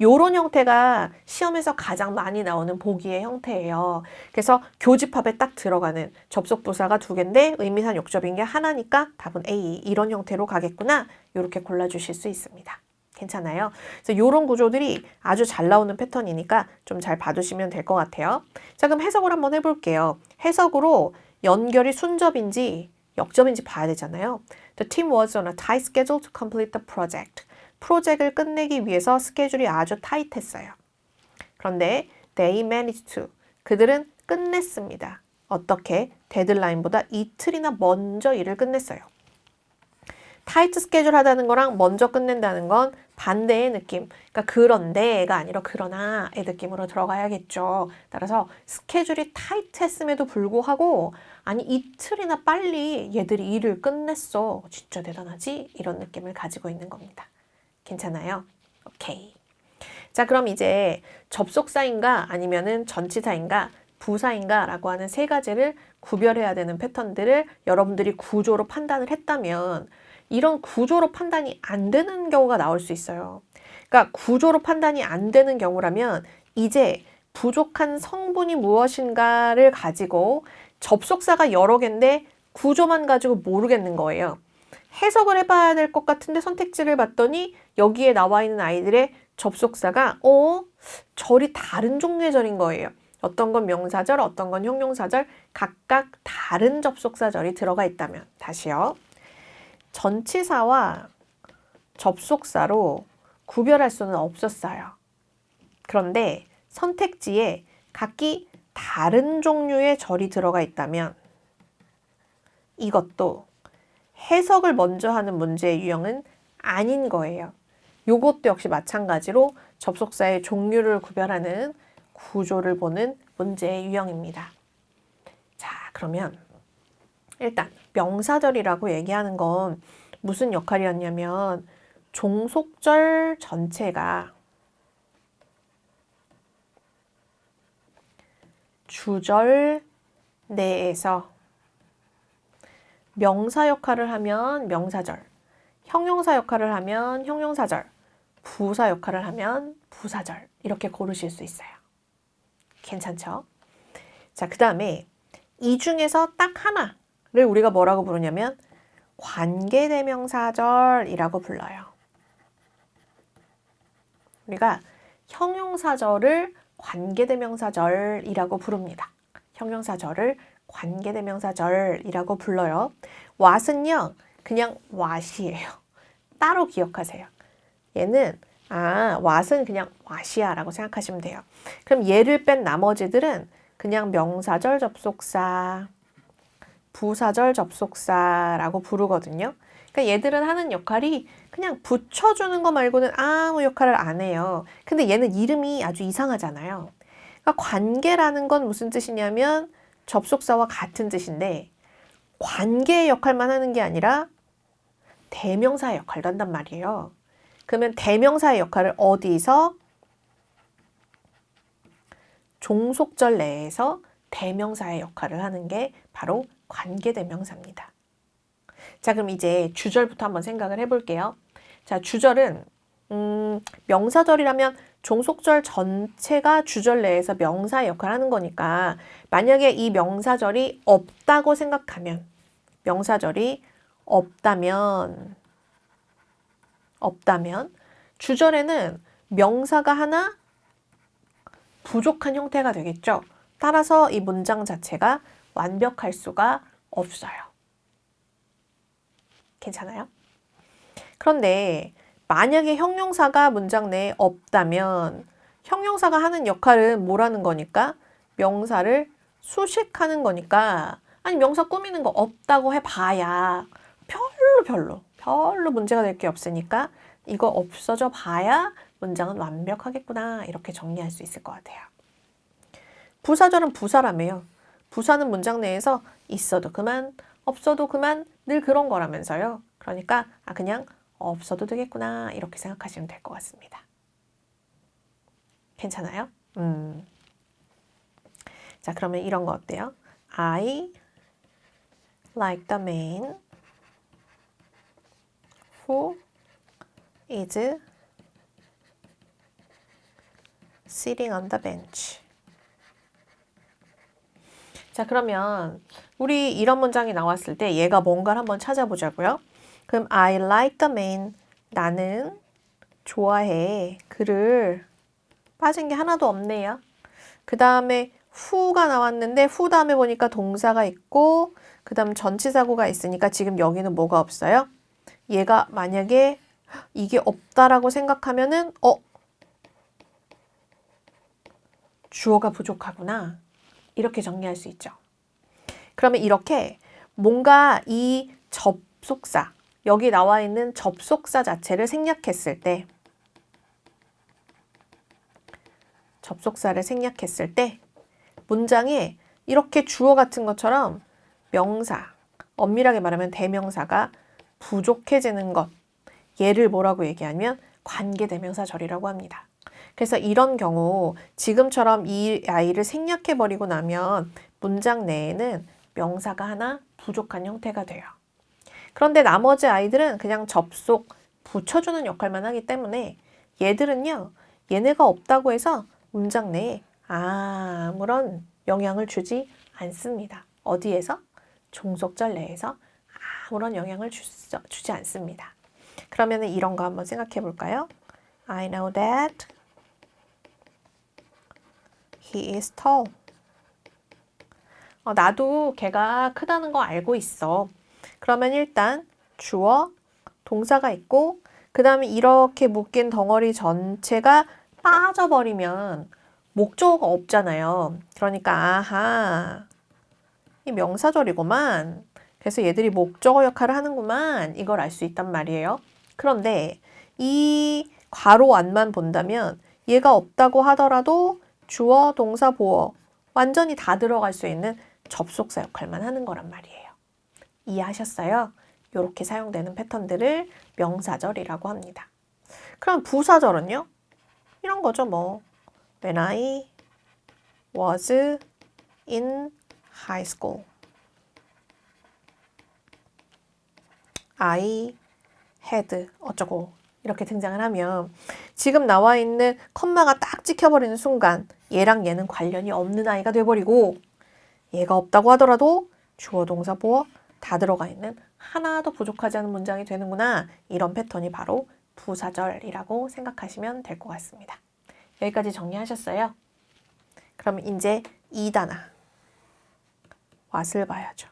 요런 형태가 시험에서 가장 많이 나오는 보기의 형태예요. 그래서 교집합에 딱 들어가는 접속부사가 두 개인데 의미상 역접인 게 하나니까 답은 A 이런 형태로 가겠구나 이렇게 골라주실 수 있습니다. 괜찮아요? 그래서 이런 구조들이 아주 잘 나오는 패턴이니까 좀 잘 봐두시면 될 것 같아요. 자, 그럼 해석을 한번 해볼게요. 해석으로 연결이 순접인지 역접인지 봐야 되잖아요. The team was on a tight schedule to complete the project. 프로젝트를 끝내기 위해서 스케줄이 아주 타이트했어요. 그런데 they managed to. 그들은 끝냈습니다. 어떻게? 데드라인보다 이틀이나 먼저 일을 끝냈어요. 타이트 스케줄 하다는 거랑 먼저 끝낸다는 건 반대의 느낌. 그러니까 그런데가 아니라 그러나의 느낌으로 들어가야겠죠. 따라서 스케줄이 타이트했음에도 불구하고 아니 이틀이나 빨리 얘들이 일을 끝냈어. 진짜 대단하지? 이런 느낌을 가지고 있는 겁니다. 괜찮아요? 오케이. 자, 그럼 이제 접속사인가 아니면은 전치사인가 부사인가 라고 하는 세 가지를 구별해야 되는 패턴들을 여러분들이 구조로 판단을 했다면 이런 구조로 판단이 안 되는 경우가 나올 수 있어요. 그러니까 구조로 판단이 안 되는 경우라면 이제 부족한 성분이 무엇인가를 가지고 접속사가 여러 개인데 구조만 가지고 모르겠는 거예요. 해석을 해봐야 될 것 같은데 선택지를 봤더니 여기에 나와 있는 아이들의 접속사가 절이 다른 종류의 절인 거예요. 어떤 건 명사절, 어떤 건 형용사절, 각각 다른 접속사절이 들어가 있다면. 다시요. 전치사와 접속사로 구별할 수는 없었어요. 그런데 선택지에 각기 다른 종류의 절이 들어가 있다면 이것도 해석을 먼저 하는 문제의 유형은 아닌 거예요. 요것도 역시 마찬가지로 접속사의 종류를 구별하는 구조를 보는 문제의 유형입니다. 자, 그러면 일단 명사절이라고 얘기하는 건 무슨 역할이었냐면 종속절 전체가 주절 내에서 명사 역할을 하면 명사절, 형용사 역할을 하면 형용사절, 부사 역할을 하면 부사절 이렇게 고르실 수 있어요. 괜찮죠? 자, 그 다음에 이 중에서 딱 하나를 우리가 뭐라고 부르냐면 관계대명사절이라고 불러요. 우리가 형용사절을 관계대명사절이라고 부릅니다. 형용사절을 관계대명사절이라고 불러요. what은요, 그냥 what이에요. 따로 기억하세요. 얘는 what은 그냥 what이야 라고 생각하시면 돼요. 그럼 얘를 뺀 나머지들은 그냥 명사절 접속사, 부사절 접속사라고 부르거든요. 그러니까 얘들은 하는 역할이 그냥 붙여주는 거 말고는 아무 역할을 안 해요. 근데 얘는 이름이 아주 이상하잖아요. 그러니까 관계라는 건 무슨 뜻이냐면 접속사와 같은 뜻인데 관계의 역할만 하는 게 아니라 대명사의 역할도 한단 말이에요. 그러면 대명사의 역할을 어디서? 종속절 내에서 대명사의 역할을 하는 게 바로 관계대명사입니다. 자, 그럼 이제 주절부터 한번 생각을 해볼게요. 자, 주절은 명사절이라면 종속절 전체가 주절 내에서 명사의 역할을 하는 거니까 만약에 이 명사절이 없다고 생각하면 명사절이 없다면 주절에는 명사가 하나 부족한 형태가 되겠죠. 따라서 이 문장 자체가 완벽할 수가 없어요. 괜찮아요? 그런데 만약에 형용사가 문장 내에 없다면 형용사가 하는 역할은 뭐라는 거니까? 명사를 수식하는 거니까 아니 명사 꾸미는 거 없다고 해봐야 별로 문제가 될 게 없으니까 이거 없어져 봐야 문장은 완벽하겠구나 이렇게 정리할 수 있을 것 같아요. 부사절은 부사라며요. 부사는 문장 내에서 있어도 그만, 없어도 그만 늘 그런 거라면서요. 그러니까 그냥 없어도 되겠구나 이렇게 생각하시면 될 것 같습니다. 괜찮아요? 자, 그러면 이런 거 어때요? I like the man who is sitting on the bench. 자, 그러면 우리 이런 문장이 나왔을 때 얘가 뭔가를 한번 찾아보자고요. 그럼 I like the man. 나는 좋아해. 그를. 빠진 게 하나도 없네요. 그 다음에 who가 나왔는데 who 다음에 보니까 동사가 있고 그 다음 전치사구가 있으니까 지금 여기는 뭐가 없어요? 얘가 만약에 이게 없다라고 생각하면은 주어가 부족하구나. 이렇게 정리할 수 있죠. 그러면 이렇게 뭔가 이 접속사, 여기 나와 있는 접속사 자체를 생략했을 때 접속사를 생략했을 때 문장에 이렇게 주어 같은 것처럼 명사, 엄밀하게 말하면 대명사가 부족해지는 것, 얘를 뭐라고 얘기하면 관계대명사절이라고 합니다. 그래서 이런 경우 지금처럼 이 아이를 생략해버리고 나면 문장 내에는 명사가 하나 부족한 형태가 돼요. 그런데 나머지 아이들은 그냥 접속, 붙여주는 역할만 하기 때문에 얘들은요, 얘네가 없다고 해서 문장 내에 아무런 영향을 주지 않습니다. 어디에서? 종속절 내에서 아무런 영향을 주지 않습니다. 그러면 이런 거 한번 생각해 볼까요? I know that he is tall. 나도 걔가 크다는 거 알고 있어. 그러면 일단 주어, 동사가 있고 그 다음에 이렇게 묶인 덩어리 전체가 빠져버리면 목적어가 없잖아요. 그러니까 아하, 이 명사절이구만. 그래서 얘들이 목적어 역할을 하는구만. 이걸 알 수 있단 말이에요. 그런데 이 괄호 안만 본다면 얘가 없다고 하더라도 주어, 동사, 보어 완전히 다 들어갈 수 있는 접속사 역할만 하는 거란 말이에요. 이해하셨어요? 이렇게 사용되는 패턴들을 명사절이라고 합니다. 그럼 부사절은요? 이런 거죠, 뭐. When I was in high school. I had 어쩌고 이렇게 등장을 하면 지금 나와 있는 컴마가 딱 찍혀버리는 순간 얘랑 얘는 관련이 없는 아이가 돼버리고 얘가 없다고 하더라도 주어, 동사, 보어 다 들어가 있는 하나도 부족하지 않은 문장이 되는구나. 이런 패턴이 바로 부사절이라고 생각하시면 될 것 같습니다. 여기까지 정리하셨어요? 그럼 이제 2단아. what을 봐야죠.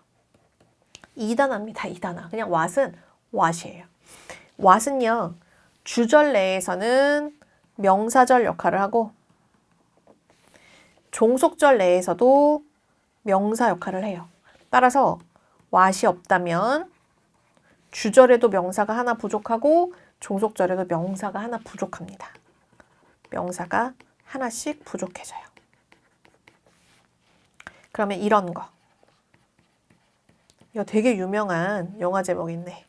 2단아입니다. 2단아. 그냥 what은 what이에요. what은요. 주절 내에서는 명사절 역할을 하고 종속절 내에서도 명사 역할을 해요. 따라서 what이 없다면 주절에도 명사가 하나 부족하고 종속절에도 명사가 하나 부족합니다. 명사가 하나씩 부족해져요. 그러면 이런 거. 이거 되게 유명한 영화 제목인데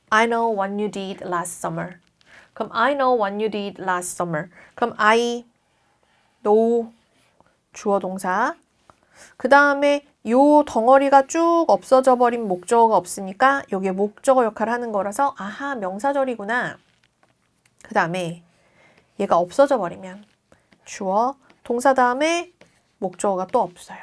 I know what you did last summer. 그럼 I know what you did last summer. 그럼 I know 주어 동사. 그 다음에 요 덩어리가 쭉 없어져 버린 목적어가 없으니까 요게 목적어 역할을 하는 거라서 아하 명사절이구나. 그 다음에 얘가 없어져 버리면 주어, 동사 다음에 목적어가 또 없어요.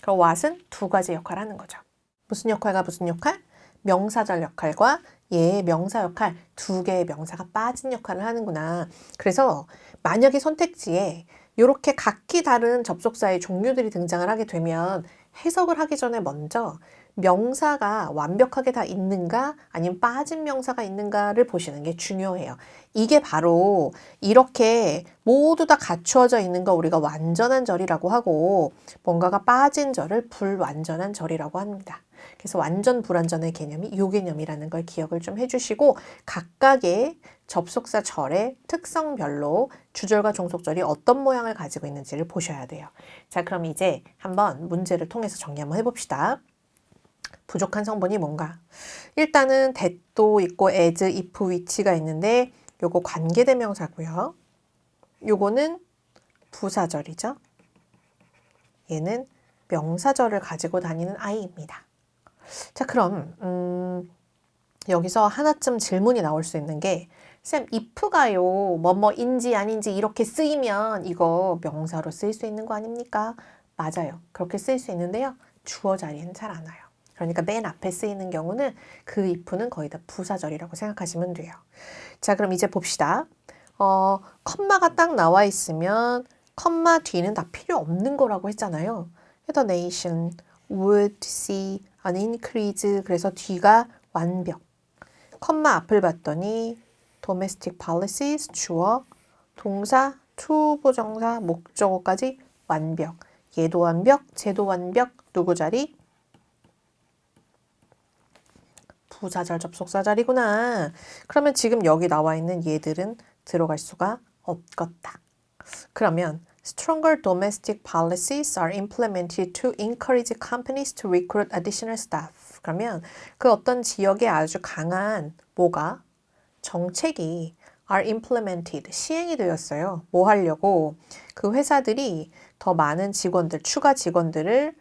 그럼 what은 두 가지 역할을 하는 거죠. 무슨 역할과 무슨 역할? 명사절 역할과 얘의 명사 역할, 두 개의 명사가 빠진 역할을 하는구나. 그래서 만약에 선택지에 이렇게 각기 다른 접속사의 종류들이 등장을 하게 되면 해석을 하기 전에 먼저 명사가 완벽하게 다 있는가 아니면 빠진 명사가 있는가를 보시는 게 중요해요. 이게 바로 이렇게 모두 다 갖추어져 있는 거 우리가 완전한 절이라고 하고 뭔가가 빠진 절을 불완전한 절이라고 합니다. 그래서 완전 불완전의 개념이 이 개념이라는 걸 기억을 좀 해주시고 각각의 접속사 절의 특성별로 주절과 종속절이 어떤 모양을 가지고 있는지를 보셔야 돼요. 자, 그럼 이제 한번 문제를 통해서 정리 한번 해봅시다. 부족한 성분이 뭔가? 일단은 that도 있고 as, if, which가 있는데 요거 관계대명사고요. 요거는 부사절이죠. 얘는 명사절을 가지고 다니는 아이입니다. 자, 그럼 여기서 하나쯤 질문이 나올 수 있는 게 쌤, if가요, 뭐뭐인지 아닌지 이렇게 쓰이면 이거 명사로 쓰일 수 있는 거 아닙니까? 맞아요. 그렇게 쓰일 수 있는데요. 주어 자리에는 잘 안 와요. 그러니까 맨 앞에 쓰이는 경우는 그 if는 거의 다 부사절이라고 생각하시면 돼요. 자, 그럼 이제 봅시다. 컴마가 딱 나와 있으면 컴마 뒤는 다 필요 없는 거라고 했잖아요. The nation would see an increase. 그래서 뒤가 완벽. 컴마 앞을 봤더니 domestic policies 주어, 동사, to 부정사, 목적어까지 완벽. 얘도 완벽, 쟤도 완벽. 누구 자리? 부사절 접속사 자리구나. 그러면 지금 여기 나와 있는 얘들은 들어갈 수가 없겠다. 그러면 Stronger domestic policies are implemented to encourage companies to recruit additional staff. 그러면 그 어떤 지역에 아주 강한 뭐가? 정책이 are implemented, 시행이 되었어요. 뭐 하려고? 그 회사들이 더 많은 직원들, 추가 직원들을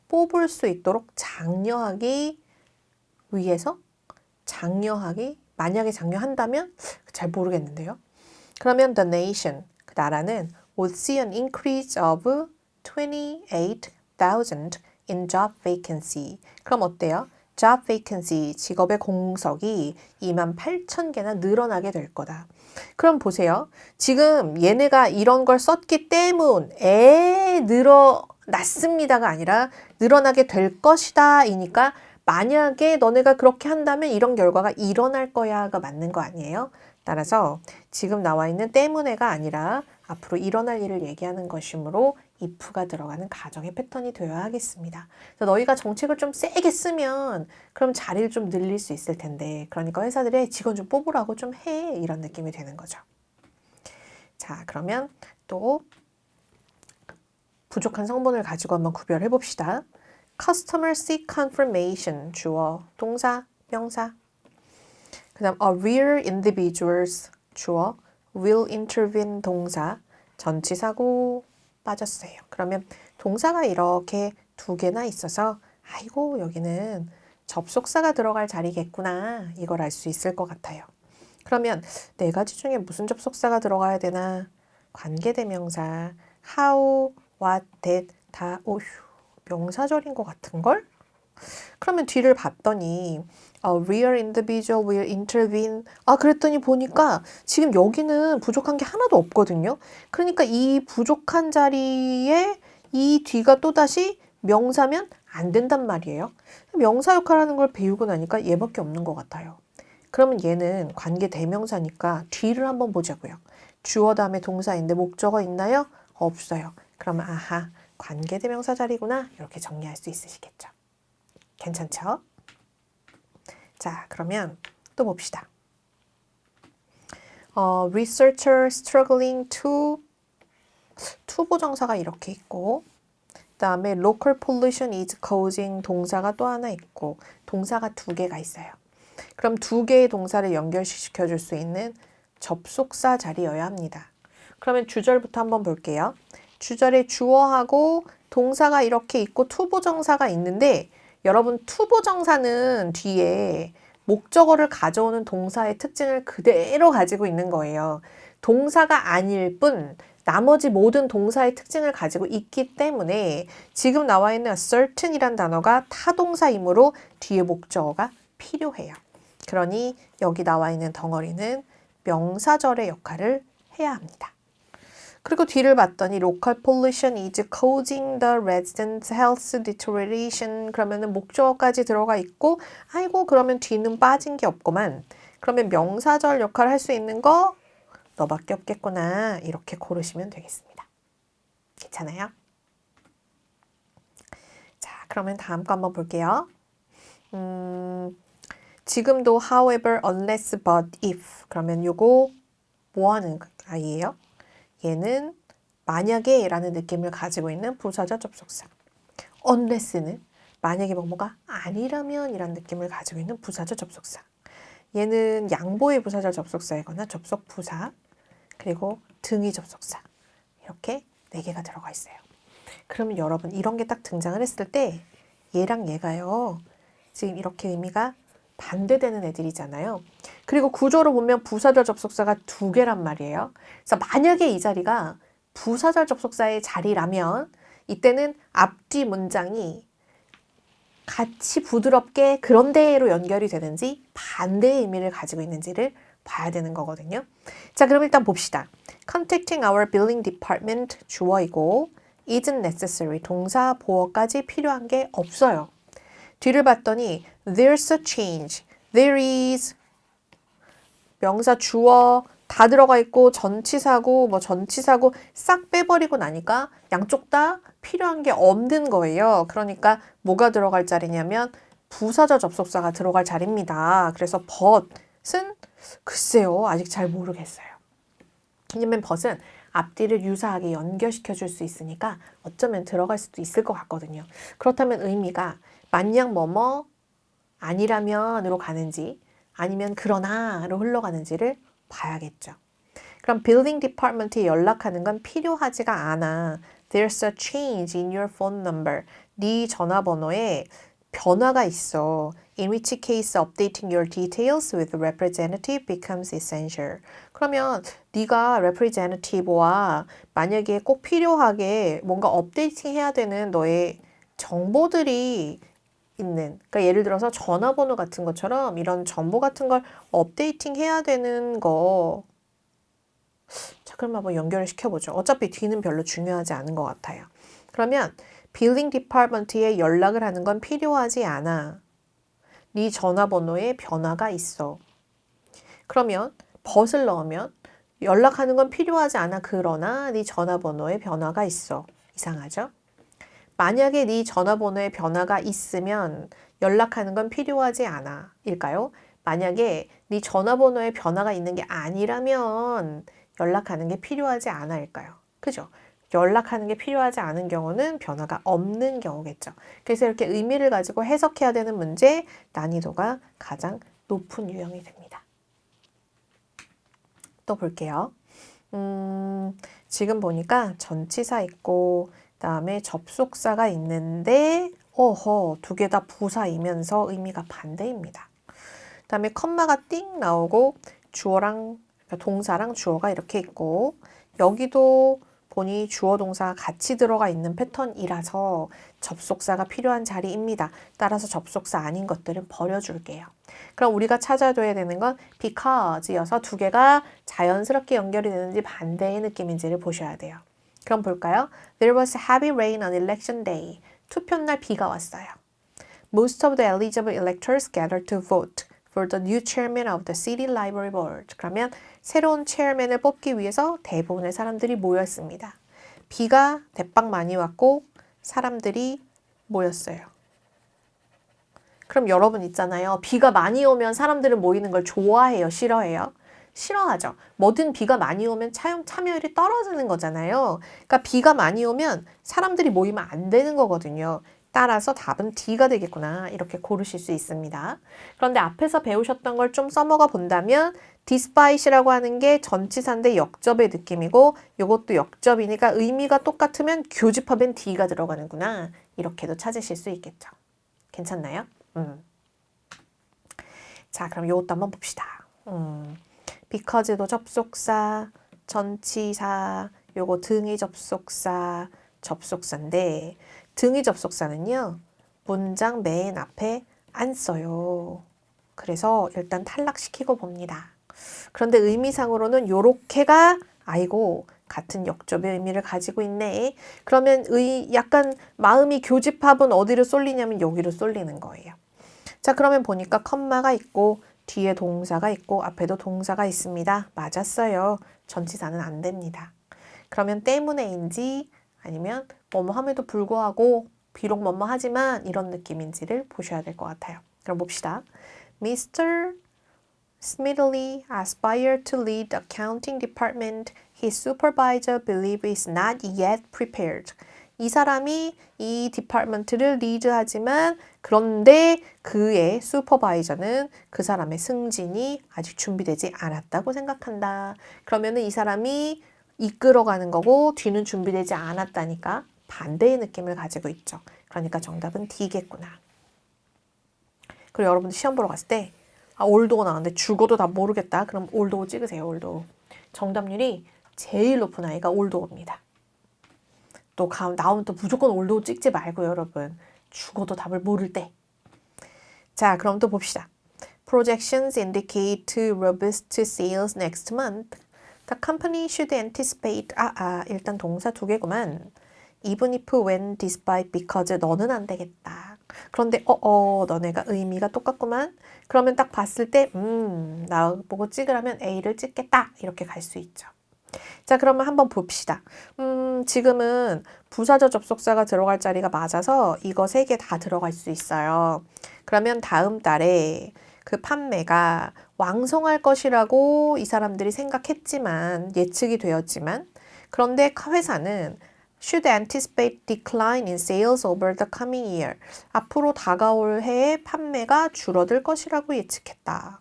뽑을 수 있도록 장려하기 위해서? 장려하기? 만약에 장려한다면? 잘 모르겠는데요. 그러면 the nation, 그 나라는 would see an increase of 28,000 in job vacancy. 그럼 어때요? job vacancy, 직업의 공석이 28,000개나 늘어나게 될 거다. 그럼 보세요. 지금 얘네가 이런 걸 썼기 때문에 늘어났습니다가 아니라 늘어나게 될 것이다 이니까 만약에 너네가 그렇게 한다면 이런 결과가 일어날 거야가 맞는 거 아니에요? 따라서 지금 나와 있는 때문에가 아니라 앞으로 일어날 일을 얘기하는 것이므로 if가 들어가는 가정의 패턴이 되어야 하겠습니다. 그래서 너희가 정책을 좀 세게 쓰면 그럼 자리를 좀 늘릴 수 있을 텐데 그러니까 회사들의 직원 좀 뽑으라고 좀 해 이런 느낌이 되는 거죠. 자, 그러면 또 부족한 성분을 가지고 한번 구별해 봅시다. Customer seek confirmation 주어, 동사, 명사. 그 다음 aware individuals 주어, will intervene 동사, 전치사고 빠졌어요. 그러면 동사가 이렇게 두 개나 있어서 아이고 여기는 접속사가 들어갈 자리겠구나 이걸 알 수 있을 것 같아요. 그러면 네 가지 중에 무슨 접속사가 들어가야 되나? 관계대명사 how, what, that 다 오휴 명사절인 것 같은걸? 그러면 뒤를 봤더니 real individual will intervene 그랬더니 보니까 지금 여기는 부족한 게 하나도 없거든요. 그러니까 이 부족한 자리에 이 뒤가 또다시 명사면 안 된단 말이에요. 명사 역할하는 걸 배우고 나니까 얘밖에 없는 것 같아요. 그러면 얘는 관계 대명사니까 뒤를 한번 보자고요. 주어 다음에 동사인데 목적어 있나요? 없어요. 그러면 아하 관계 대명사 자리구나 이렇게 정리할 수 있으시겠죠. 괜찮죠? 자, 그러면 또 봅시다. Researcher struggling to 보정사가 이렇게 있고 그 다음에 local pollution is causing 동사가 또 하나 있고 동사가 두 개가 있어요. 그럼 두 개의 동사를 연결시켜 줄 수 있는 접속사 자리여야 합니다. 그러면 주절부터 한번 볼게요. 주절에 주어하고 동사가 이렇게 있고 투보정사가 있는데 여러분 투보정사는 뒤에 목적어를 가져오는 동사의 특징을 그대로 가지고 있는 거예요. 동사가 아닐 뿐 나머지 모든 동사의 특징을 가지고 있기 때문에 지금 나와 있는 certain이란 단어가 타동사이므로 뒤에 목적어가 필요해요. 그러니 여기 나와 있는 덩어리는 명사절의 역할을 해야 합니다. 그리고 뒤를 봤더니 local pollution is causing the residents' health deterioration 그러면은 목적어까지 들어가 있고 아이고 그러면 뒤는 빠진 게 없구만. 그러면 명사절 역할을 할 수 있는 거 너밖에 없겠구나 이렇게 고르시면 되겠습니다. 괜찮아요? 자, 그러면 다음 거 한번 볼게요. 지금도 however, unless, but, if 그러면 요거 뭐 하는 아이예요? 얘는 만약에 라는 느낌을 가지고 있는 부사절 접속사. unless는 만약에 뭐뭐가 아니라면 이라는 느낌을 가지고 있는 부사절 접속사. 얘는 양보의 부사절 접속사이거나 접속부사 그리고 등위 접속사 이렇게 4개가 들어가 있어요. 그러면 여러분 이런 게 딱 등장을 했을 때 얘랑 얘가요. 지금 이렇게 의미가 반대되는 애들이잖아요. 그리고 구조로 보면 부사절 접속사가 2개란 말이에요. 그래서 만약에 이 자리가 부사절 접속사의 자리라면 이때는 앞뒤 문장이 같이 부드럽게 그런데로 연결이 되는지 반대의 의미를 가지고 있는지를 봐야 되는 거거든요. 자, 그럼 일단 봅시다. Contacting our billing department 주어이고 isn't necessary 동사 보어까지 필요한 게 없어요. 뒤를 봤더니 there's a change, there is 명사 주어 다 들어가 있고 전치사고 뭐 전치사고 싹 빼버리고 나니까 양쪽 다 필요한 게 없는 거예요. 그러니까 뭐가 들어갈 자리냐면 부사절 접속사가 들어갈 자리입니다. 그래서 but은 글쎄요 아직 잘 모르겠어요. 왜냐면 but은 앞뒤를 유사하게 연결시켜 줄 수 있으니까 어쩌면 들어갈 수도 있을 것 같거든요. 그렇다면 의미가 만약 뭐뭐 아니라면으로 가는지 아니면 그러나로 흘러가는지를 봐야겠죠. 그럼 빌딩 디파트먼트에 연락하는 건 필요하지가 않아. There's a change in your phone number. 네 전화번호에 변화가 있어. In which case updating your details with representative becomes essential. 그러면 네가 representative와 만약에 꼭 필요하게 뭔가 업데이팅 해야 되는 너의 정보들이 있는, 그러니까 예를 들어서 전화번호 같은 것처럼 이런 정보 같은 걸 업데이팅 해야 되는 거. 자, 그럼 한번 연결을 시켜보죠. 어차피 뒤는 별로 중요하지 않은 것 같아요. 그러면 빌링 디파트먼트에 연락을 하는 건 필요하지 않아. 네 전화번호에 변화가 있어. 그러면 벗을 넣으면 연락하는 건 필요하지 않아. 그러나 네 전화번호에 변화가 있어. 이상하죠? 만약에 네 전화번호에 변화가 있으면 연락하는 건 필요하지 않아. 일까요? 만약에 네 전화번호에 변화가 있는 게 아니라면 연락하는 게 필요하지 않아일까요? 그죠? 연락하는 게 필요하지 않은 경우는 변화가 없는 경우겠죠. 그래서 이렇게 의미를 가지고 해석해야 되는 문제, 난이도가 가장 높은 유형이 됩니다. 또 볼게요. 지금 보니까 전치사 있고 그다음에 접속사가 있는데 두 개 다 부사이면서 의미가 반대입니다. 그다음에 컴마가 띵 나오고 주어랑 동사랑 주어가 이렇게 있고 여기도 보니 주어 동사가 같이 들어가 있는 패턴이라서 접속사가 필요한 자리입니다. 따라서 접속사 아닌 것들은 버려줄게요. 그럼 우리가 찾아줘야 되는 건 because여서 두 개가 자연스럽게 연결이 되는지 반대의 느낌인지를 보셔야 돼요. 그럼 볼까요? There was heavy rain on election day. 투표날 비가 왔어요. Most of the eligible electors gathered to vote for the new chairman of the city library board. 그러면 새로운 체어맨을 뽑기 위해서 대부분의 사람들이 모였습니다. 비가 대빵 많이 왔고 사람들이 모였어요. 그럼 여러분 있잖아요. 비가 많이 오면 사람들은 모이는 걸 좋아해요? 싫어해요? 싫어하죠. 뭐든 비가 많이 오면 참여율이 떨어지는 거잖아요. 그러니까 비가 많이 오면 사람들이 모이면 안 되는 거거든요. 따라서 답은 D가 되겠구나. 이렇게 고르실 수 있습니다. 그런데 앞에서 배우셨던 걸 좀 써먹어 본다면 despite이라고 하는 게 전치사인데 역접의 느낌이고 이것도 역접이니까 의미가 똑같으면 교집합엔 D가 들어가는구나. 이렇게도 찾으실 수 있겠죠. 괜찮나요? 자, 그럼 이것도 한번 봅시다. because도 접속사, 전치사, 요거 등의 접속사, 접속사인데 등의 접속사는요. 문장 맨 앞에 안 써요. 그래서 일단 탈락시키고 봅니다. 그런데 의미상으로는 요렇게가 아이고 같은 역접의 의미를 가지고 있네. 그러면 약간 마음이 교집합은 어디로 쏠리냐면 여기로 쏠리는 거예요. 자, 그러면 보니까 컴마가 있고 뒤에 동사가 있고 앞에도 동사가 있습니다. 맞았어요. 전치사는 안 됩니다. 그러면 때문에인지 아니면 뭐뭐함에도 불구하고 비록 뭐뭐하지만 이런 느낌인지를 보셔야 될 것 같아요. 그럼 봅시다. Mr. Smedley aspired to lead the accounting department. His supervisor believes is not yet prepared. 이 사람이 이 디파트먼트를 리드하지만 그런데 그의 슈퍼바이저는 그 사람의 승진이 아직 준비되지 않았다고 생각한다. 그러면은 이 사람이 이끌어가는 거고 뒤는 준비되지 않았다니까 반대의 느낌을 가지고 있죠. 그러니까 정답은 D겠구나. 그리고 여러분들 시험 보러 갔을 때 올도어 나왔는데 죽어도 다 모르겠다. 그럼 올도어 찍으세요. 올도어. 정답률이 제일 높은 아이가 올도어입니다. 또 나오면 또 무조건 올도어 찍지 말고요. 여러분. 죽어도 답을 모를 때. 자, 그럼 또 봅시다. Projections indicate robust sales next month. The company should anticipate. 일단 동사 두 개구만. even if, when, despite, because 너는 안 되겠다. 그런데 너네가 의미가 똑같구만. 그러면 딱 봤을 때 나보고 찍으라면 A를 찍겠다. 이렇게 갈 수 있죠. 자, 그러면 한번 봅시다. 지금은 부사적 접속사가 들어갈 자리가 맞아서 이거 세 개 다 들어갈 수 있어요. 그러면 다음 달에 그 판매가 왕성할 것이라고 이 사람들이 생각했지만 예측이 되었지만 그런데 회사는 should anticipate decline in sales over the coming year. 앞으로 다가올 해에 판매가 줄어들 것이라고 예측했다.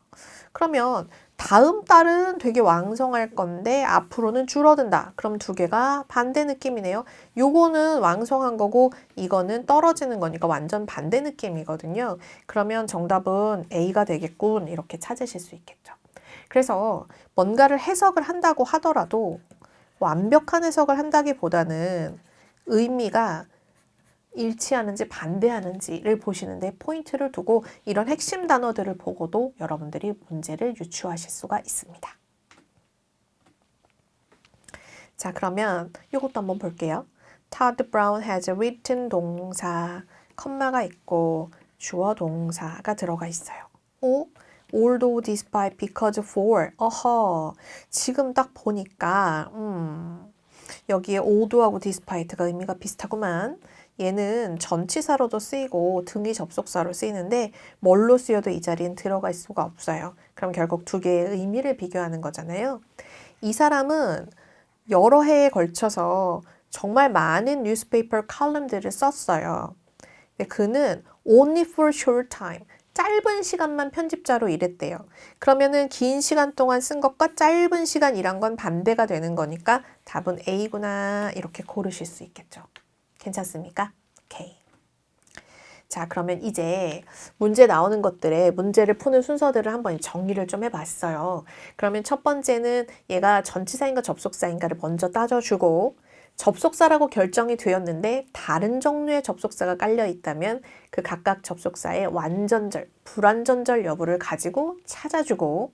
그러면 다음 달은 되게 왕성할 건데 앞으로는 줄어든다. 그럼 두 개가 반대 느낌이네요. 요거는 왕성한 거고 이거는 떨어지는 거니까 완전 반대 느낌이거든요. 그러면 정답은 A가 되겠군. 이렇게 찾으실 수 있겠죠. 그래서 뭔가를 해석을 한다고 하더라도 완벽한 해석을 한다기보다는 의미가 일치하는지 반대하는지를 보시는데 포인트를 두고 이런 핵심 단어들을 보고도 여러분들이 문제를 유추하실 수가 있습니다. 자, 그러면 이것도 한번 볼게요. Todd Brown has written 동사, 컴마가 있고 주어 동사가 들어가 있어요. 오? although, despite, because, for. 어허, 지금 딱 보니까 여기에 although하고 despite가 의미가 비슷하구만. 얘는 전치사로도 쓰이고 등위 접속사로 쓰이는데 뭘로 쓰여도 이 자리엔 들어갈 수가 없어요. 그럼 결국 두 개의 의미를 비교하는 거잖아요. 이 사람은 여러 해에 걸쳐서 정말 많은 뉴스페이퍼 칼럼들을 썼어요. 근데 그는 only for short time, 짧은 시간만 편집자로 일했대요. 그러면은 긴 시간 동안 쓴 것과 짧은 시간 일한 건 반대가 되는 거니까 답은 A구나 이렇게 고르실 수 있겠죠. 괜찮습니까? 오케이. 자, 그러면 이제 문제 나오는 것들의 문제를 푸는 순서들을 한번 정리를 좀 해봤어요. 그러면 첫 번째는 얘가 전치사인가 접속사인가를 먼저 따져주고 접속사라고 결정이 되었는데 다른 종류의 접속사가 깔려 있다면 그 각각 접속사의 완전절, 불완전절 여부를 가지고 찾아주고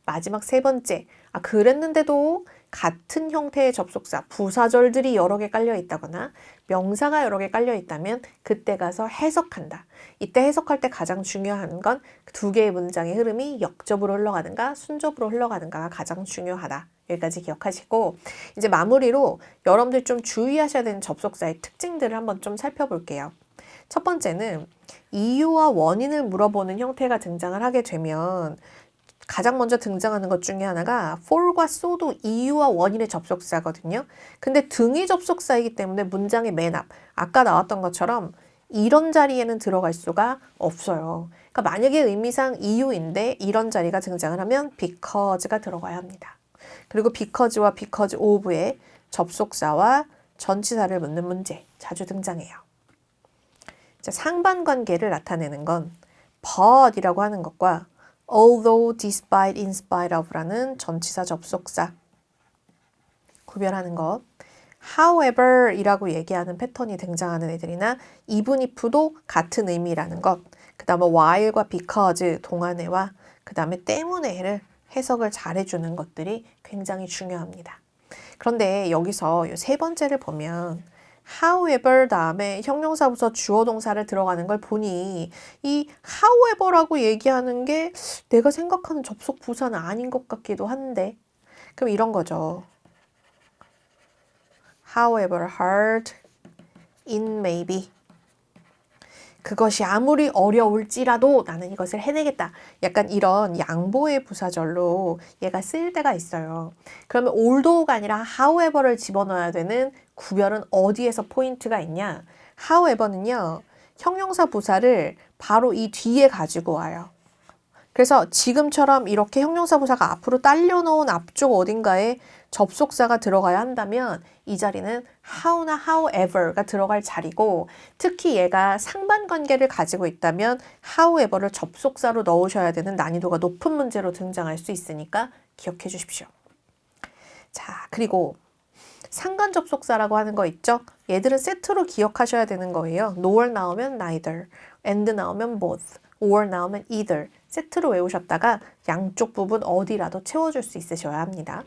마지막 세 번째, 그랬는데도 같은 형태의 접속사, 부사절들이 여러 개 깔려 있다거나 명사가 여러 개 깔려 있다면 그때 가서 해석한다. 이때 해석할 때 가장 중요한 건 두 개의 문장의 흐름이 역접으로 흘러가는가 순접으로 흘러가는가가 가장 중요하다. 여기까지 기억하시고 이제 마무리로 여러분들 좀 주의하셔야 되는 접속사의 특징들을 한번 좀 살펴볼게요. 첫 번째는 이유와 원인을 물어보는 형태가 등장을 하게 되면 가장 먼저 등장하는 것 중에 하나가 for과 so도 이유와 원인의 접속사거든요. 근데 등위 접속사이기 때문에 문장의 맨 앞, 아까 나왔던 것처럼 이런 자리에는 들어갈 수가 없어요. 그러니까 만약에 의미상 이유인데 이런 자리가 등장을 하면 because가 들어가야 합니다. 그리고 because와 because of의 접속사와 전치사를 묻는 문제 자주 등장해요. 자, 상반관계를 나타내는 건 but이라고 하는 것과 although, despite, in spite of라는 전치사 접속사 구별하는 것. however 이라고 얘기하는 패턴이 등장하는 애들이나 even if도 같은 의미라는 것. 그 다음에 while과 because 동안해와 그 다음에 때문에를 해석을 잘해주는 것들이 굉장히 중요합니다. 그런데 여기서 이 세 번째를 보면 however 다음에 형용사 부사 주어 동사를 들어가는 걸 보니 이 however라고 얘기하는 게 내가 생각하는 접속 부사는 아닌 것 같기도 한데 그럼 이런 거죠. However hard it may be. 그것이 아무리 어려울지라도 나는 이것을 해내겠다. 약간 이런 양보의 부사절로 얘가 쓰일 때가 있어요. 그러면 although가 아니라 however를 집어넣어야 되는 구별은 어디에서 포인트가 있냐? however는요. 형용사 부사를 바로 이 뒤에 가지고 와요. 그래서 지금처럼 이렇게 형용사 부사가 앞으로 딸려놓은 앞쪽 어딘가에 접속사가 들어가야 한다면 이 자리는 how나 however가 들어갈 자리고 특히 얘가 상반관계를 가지고 있다면 however를 접속사로 넣으셔야 되는 난이도가 높은 문제로 등장할 수 있으니까 기억해 주십시오. 자, 그리고 상관 접속사라고 하는 거 있죠? 얘들은 세트로 기억하셔야 되는 거예요. nor 나오면 neither, and 나오면 both, or 나오면 either 세트로 외우셨다가 양쪽 부분 어디라도 채워줄 수 있으셔야 합니다.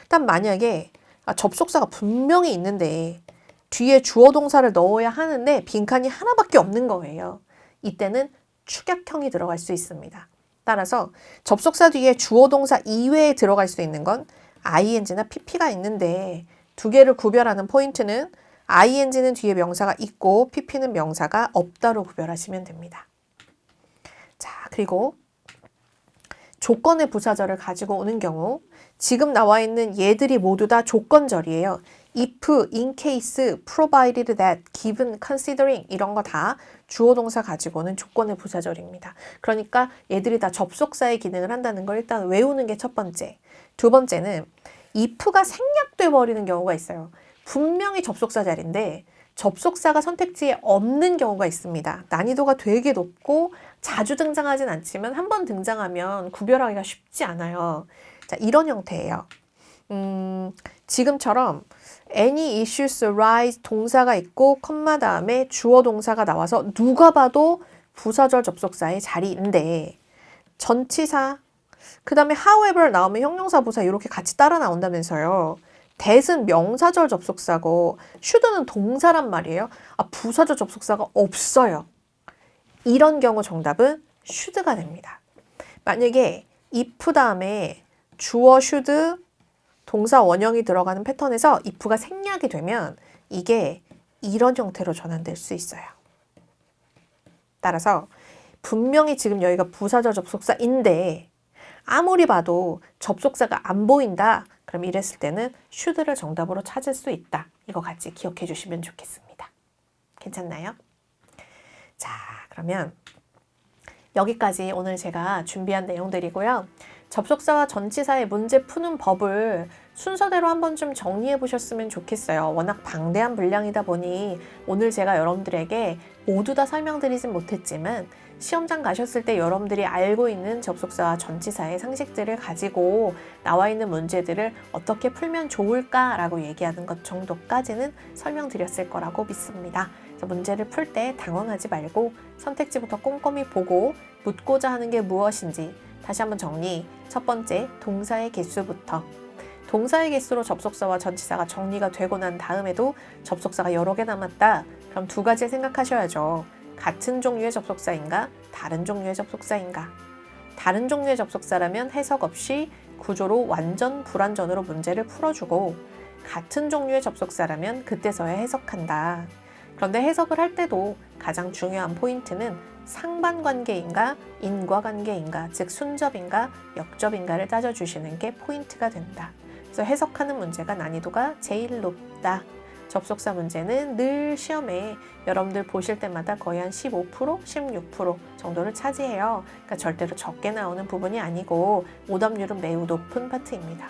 일단 만약에 접속사가 분명히 있는데 뒤에 주어 동사를 넣어야 하는데 빈칸이 하나밖에 없는 거예요. 이때는 축약형이 들어갈 수 있습니다. 따라서 접속사 뒤에 주어 동사 이외에 들어갈 수 있는 건 ing나 pp가 있는데 두 개를 구별하는 포인트는 ing는 뒤에 명사가 있고 pp는 명사가 없다로 구별하시면 됩니다. 자, 그리고 조건의 부사절을 가지고 오는 경우 지금 나와 있는 얘들이 모두 다 조건절이에요. if, in case, provided that, given, considering 이런 거 다 주어 동사 가지고 오는 조건의 부사절입니다. 그러니까 얘들이 다 접속사의 기능을 한다는 걸 일단 외우는 게 첫 번째. 두 번째는 if가 생략돼 버리는 경우가 있어요. 분명히 접속사 자리인데 접속사가 선택지에 없는 경우가 있습니다. 난이도가 되게 높고 자주 등장하진 않지만 한 번 등장하면 구별하기가 쉽지 않아요. 자, 이런 형태예요. 지금처럼 any issues arise 동사가 있고 컴마 다음에 주어 동사가 나와서 누가 봐도 부사절 접속사의 자리인데 전치사 그 다음에 however 나오면 형용사 부사 이렇게 같이 따라 나온다면서요. that은 명사절 접속사고 should는 동사란 말이에요. 부사절 접속사가 없어요. 이런 경우 정답은 should가 됩니다. 만약에 if 다음에 주어 should 동사 원형이 들어가는 패턴에서 if가 생략이 되면 이게 이런 형태로 전환될 수 있어요. 따라서 분명히 지금 여기가 부사절 접속사인데 아무리 봐도 접속사가 안 보인다. 그럼 이랬을 때는 should를 정답으로 찾을 수 있다. 이거 같이 기억해 주시면 좋겠습니다. 괜찮나요? 자, 그러면 여기까지 오늘 제가 준비한 내용들이고요. 접속사와 전치사의 문제 푸는 법을 순서대로 한번 좀 정리해 보셨으면 좋겠어요. 워낙 방대한 분량이다 보니 오늘 제가 여러분들에게 모두 다 설명드리진 못했지만 시험장 가셨을 때 여러분들이 알고 있는 접속사와 전치사의 상식들을 가지고 나와 있는 문제들을 어떻게 풀면 좋을까라고 얘기하는 것 정도까지는 설명드렸을 거라고 믿습니다. 그래서 문제를 풀 때 당황하지 말고 선택지부터 꼼꼼히 보고 묻고자 하는 게 무엇인지 다시 한번 정리. 첫 번째, 동사의 개수부터. 동사의 개수로 접속사와 전치사가 정리가 되고 난 다음에도 접속사가 여러 개 남았다. 그럼 두 가지 생각하셔야죠. 같은 종류의 접속사인가? 다른 종류의 접속사인가? 다른 종류의 접속사라면 해석 없이 구조로 완전 불완전으로 문제를 풀어주고 같은 종류의 접속사라면 그때서야 해석한다. 그런데 해석을 할 때도 가장 중요한 포인트는 상반관계인가 인과관계인가 즉 순접인가 역접인가를 따져주시는 게 포인트가 된다. 그래서 해석하는 문제가 난이도가 제일 높다. 접속사 문제는 늘 시험에 여러분들 보실 때마다 거의 한 15%, 16% 정도를 차지해요. 그러니까 절대로 적게 나오는 부분이 아니고 오답률은 매우 높은 파트입니다.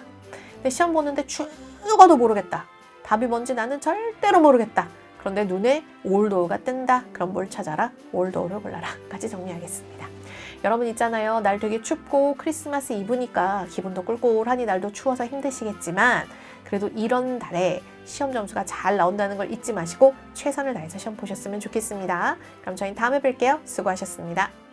근데 시험 보는데 죽어도 모르겠다. 답이 뭔지 나는 절대로 모르겠다. 그런데 눈에 올도어가 뜬다. 그럼 뭘 찾아라? 올도어를 골라라. 까지 정리하겠습니다. 여러분 있잖아요. 날 되게 춥고 크리스마스 이브니까 기분도 꿀꿀하니 날도 추워서 힘드시겠지만 그래도 이런 날에 시험 점수가 잘 나온다는 걸 잊지 마시고 최선을 다해서 시험 보셨으면 좋겠습니다. 그럼 저희는 다음에 뵐게요. 수고하셨습니다.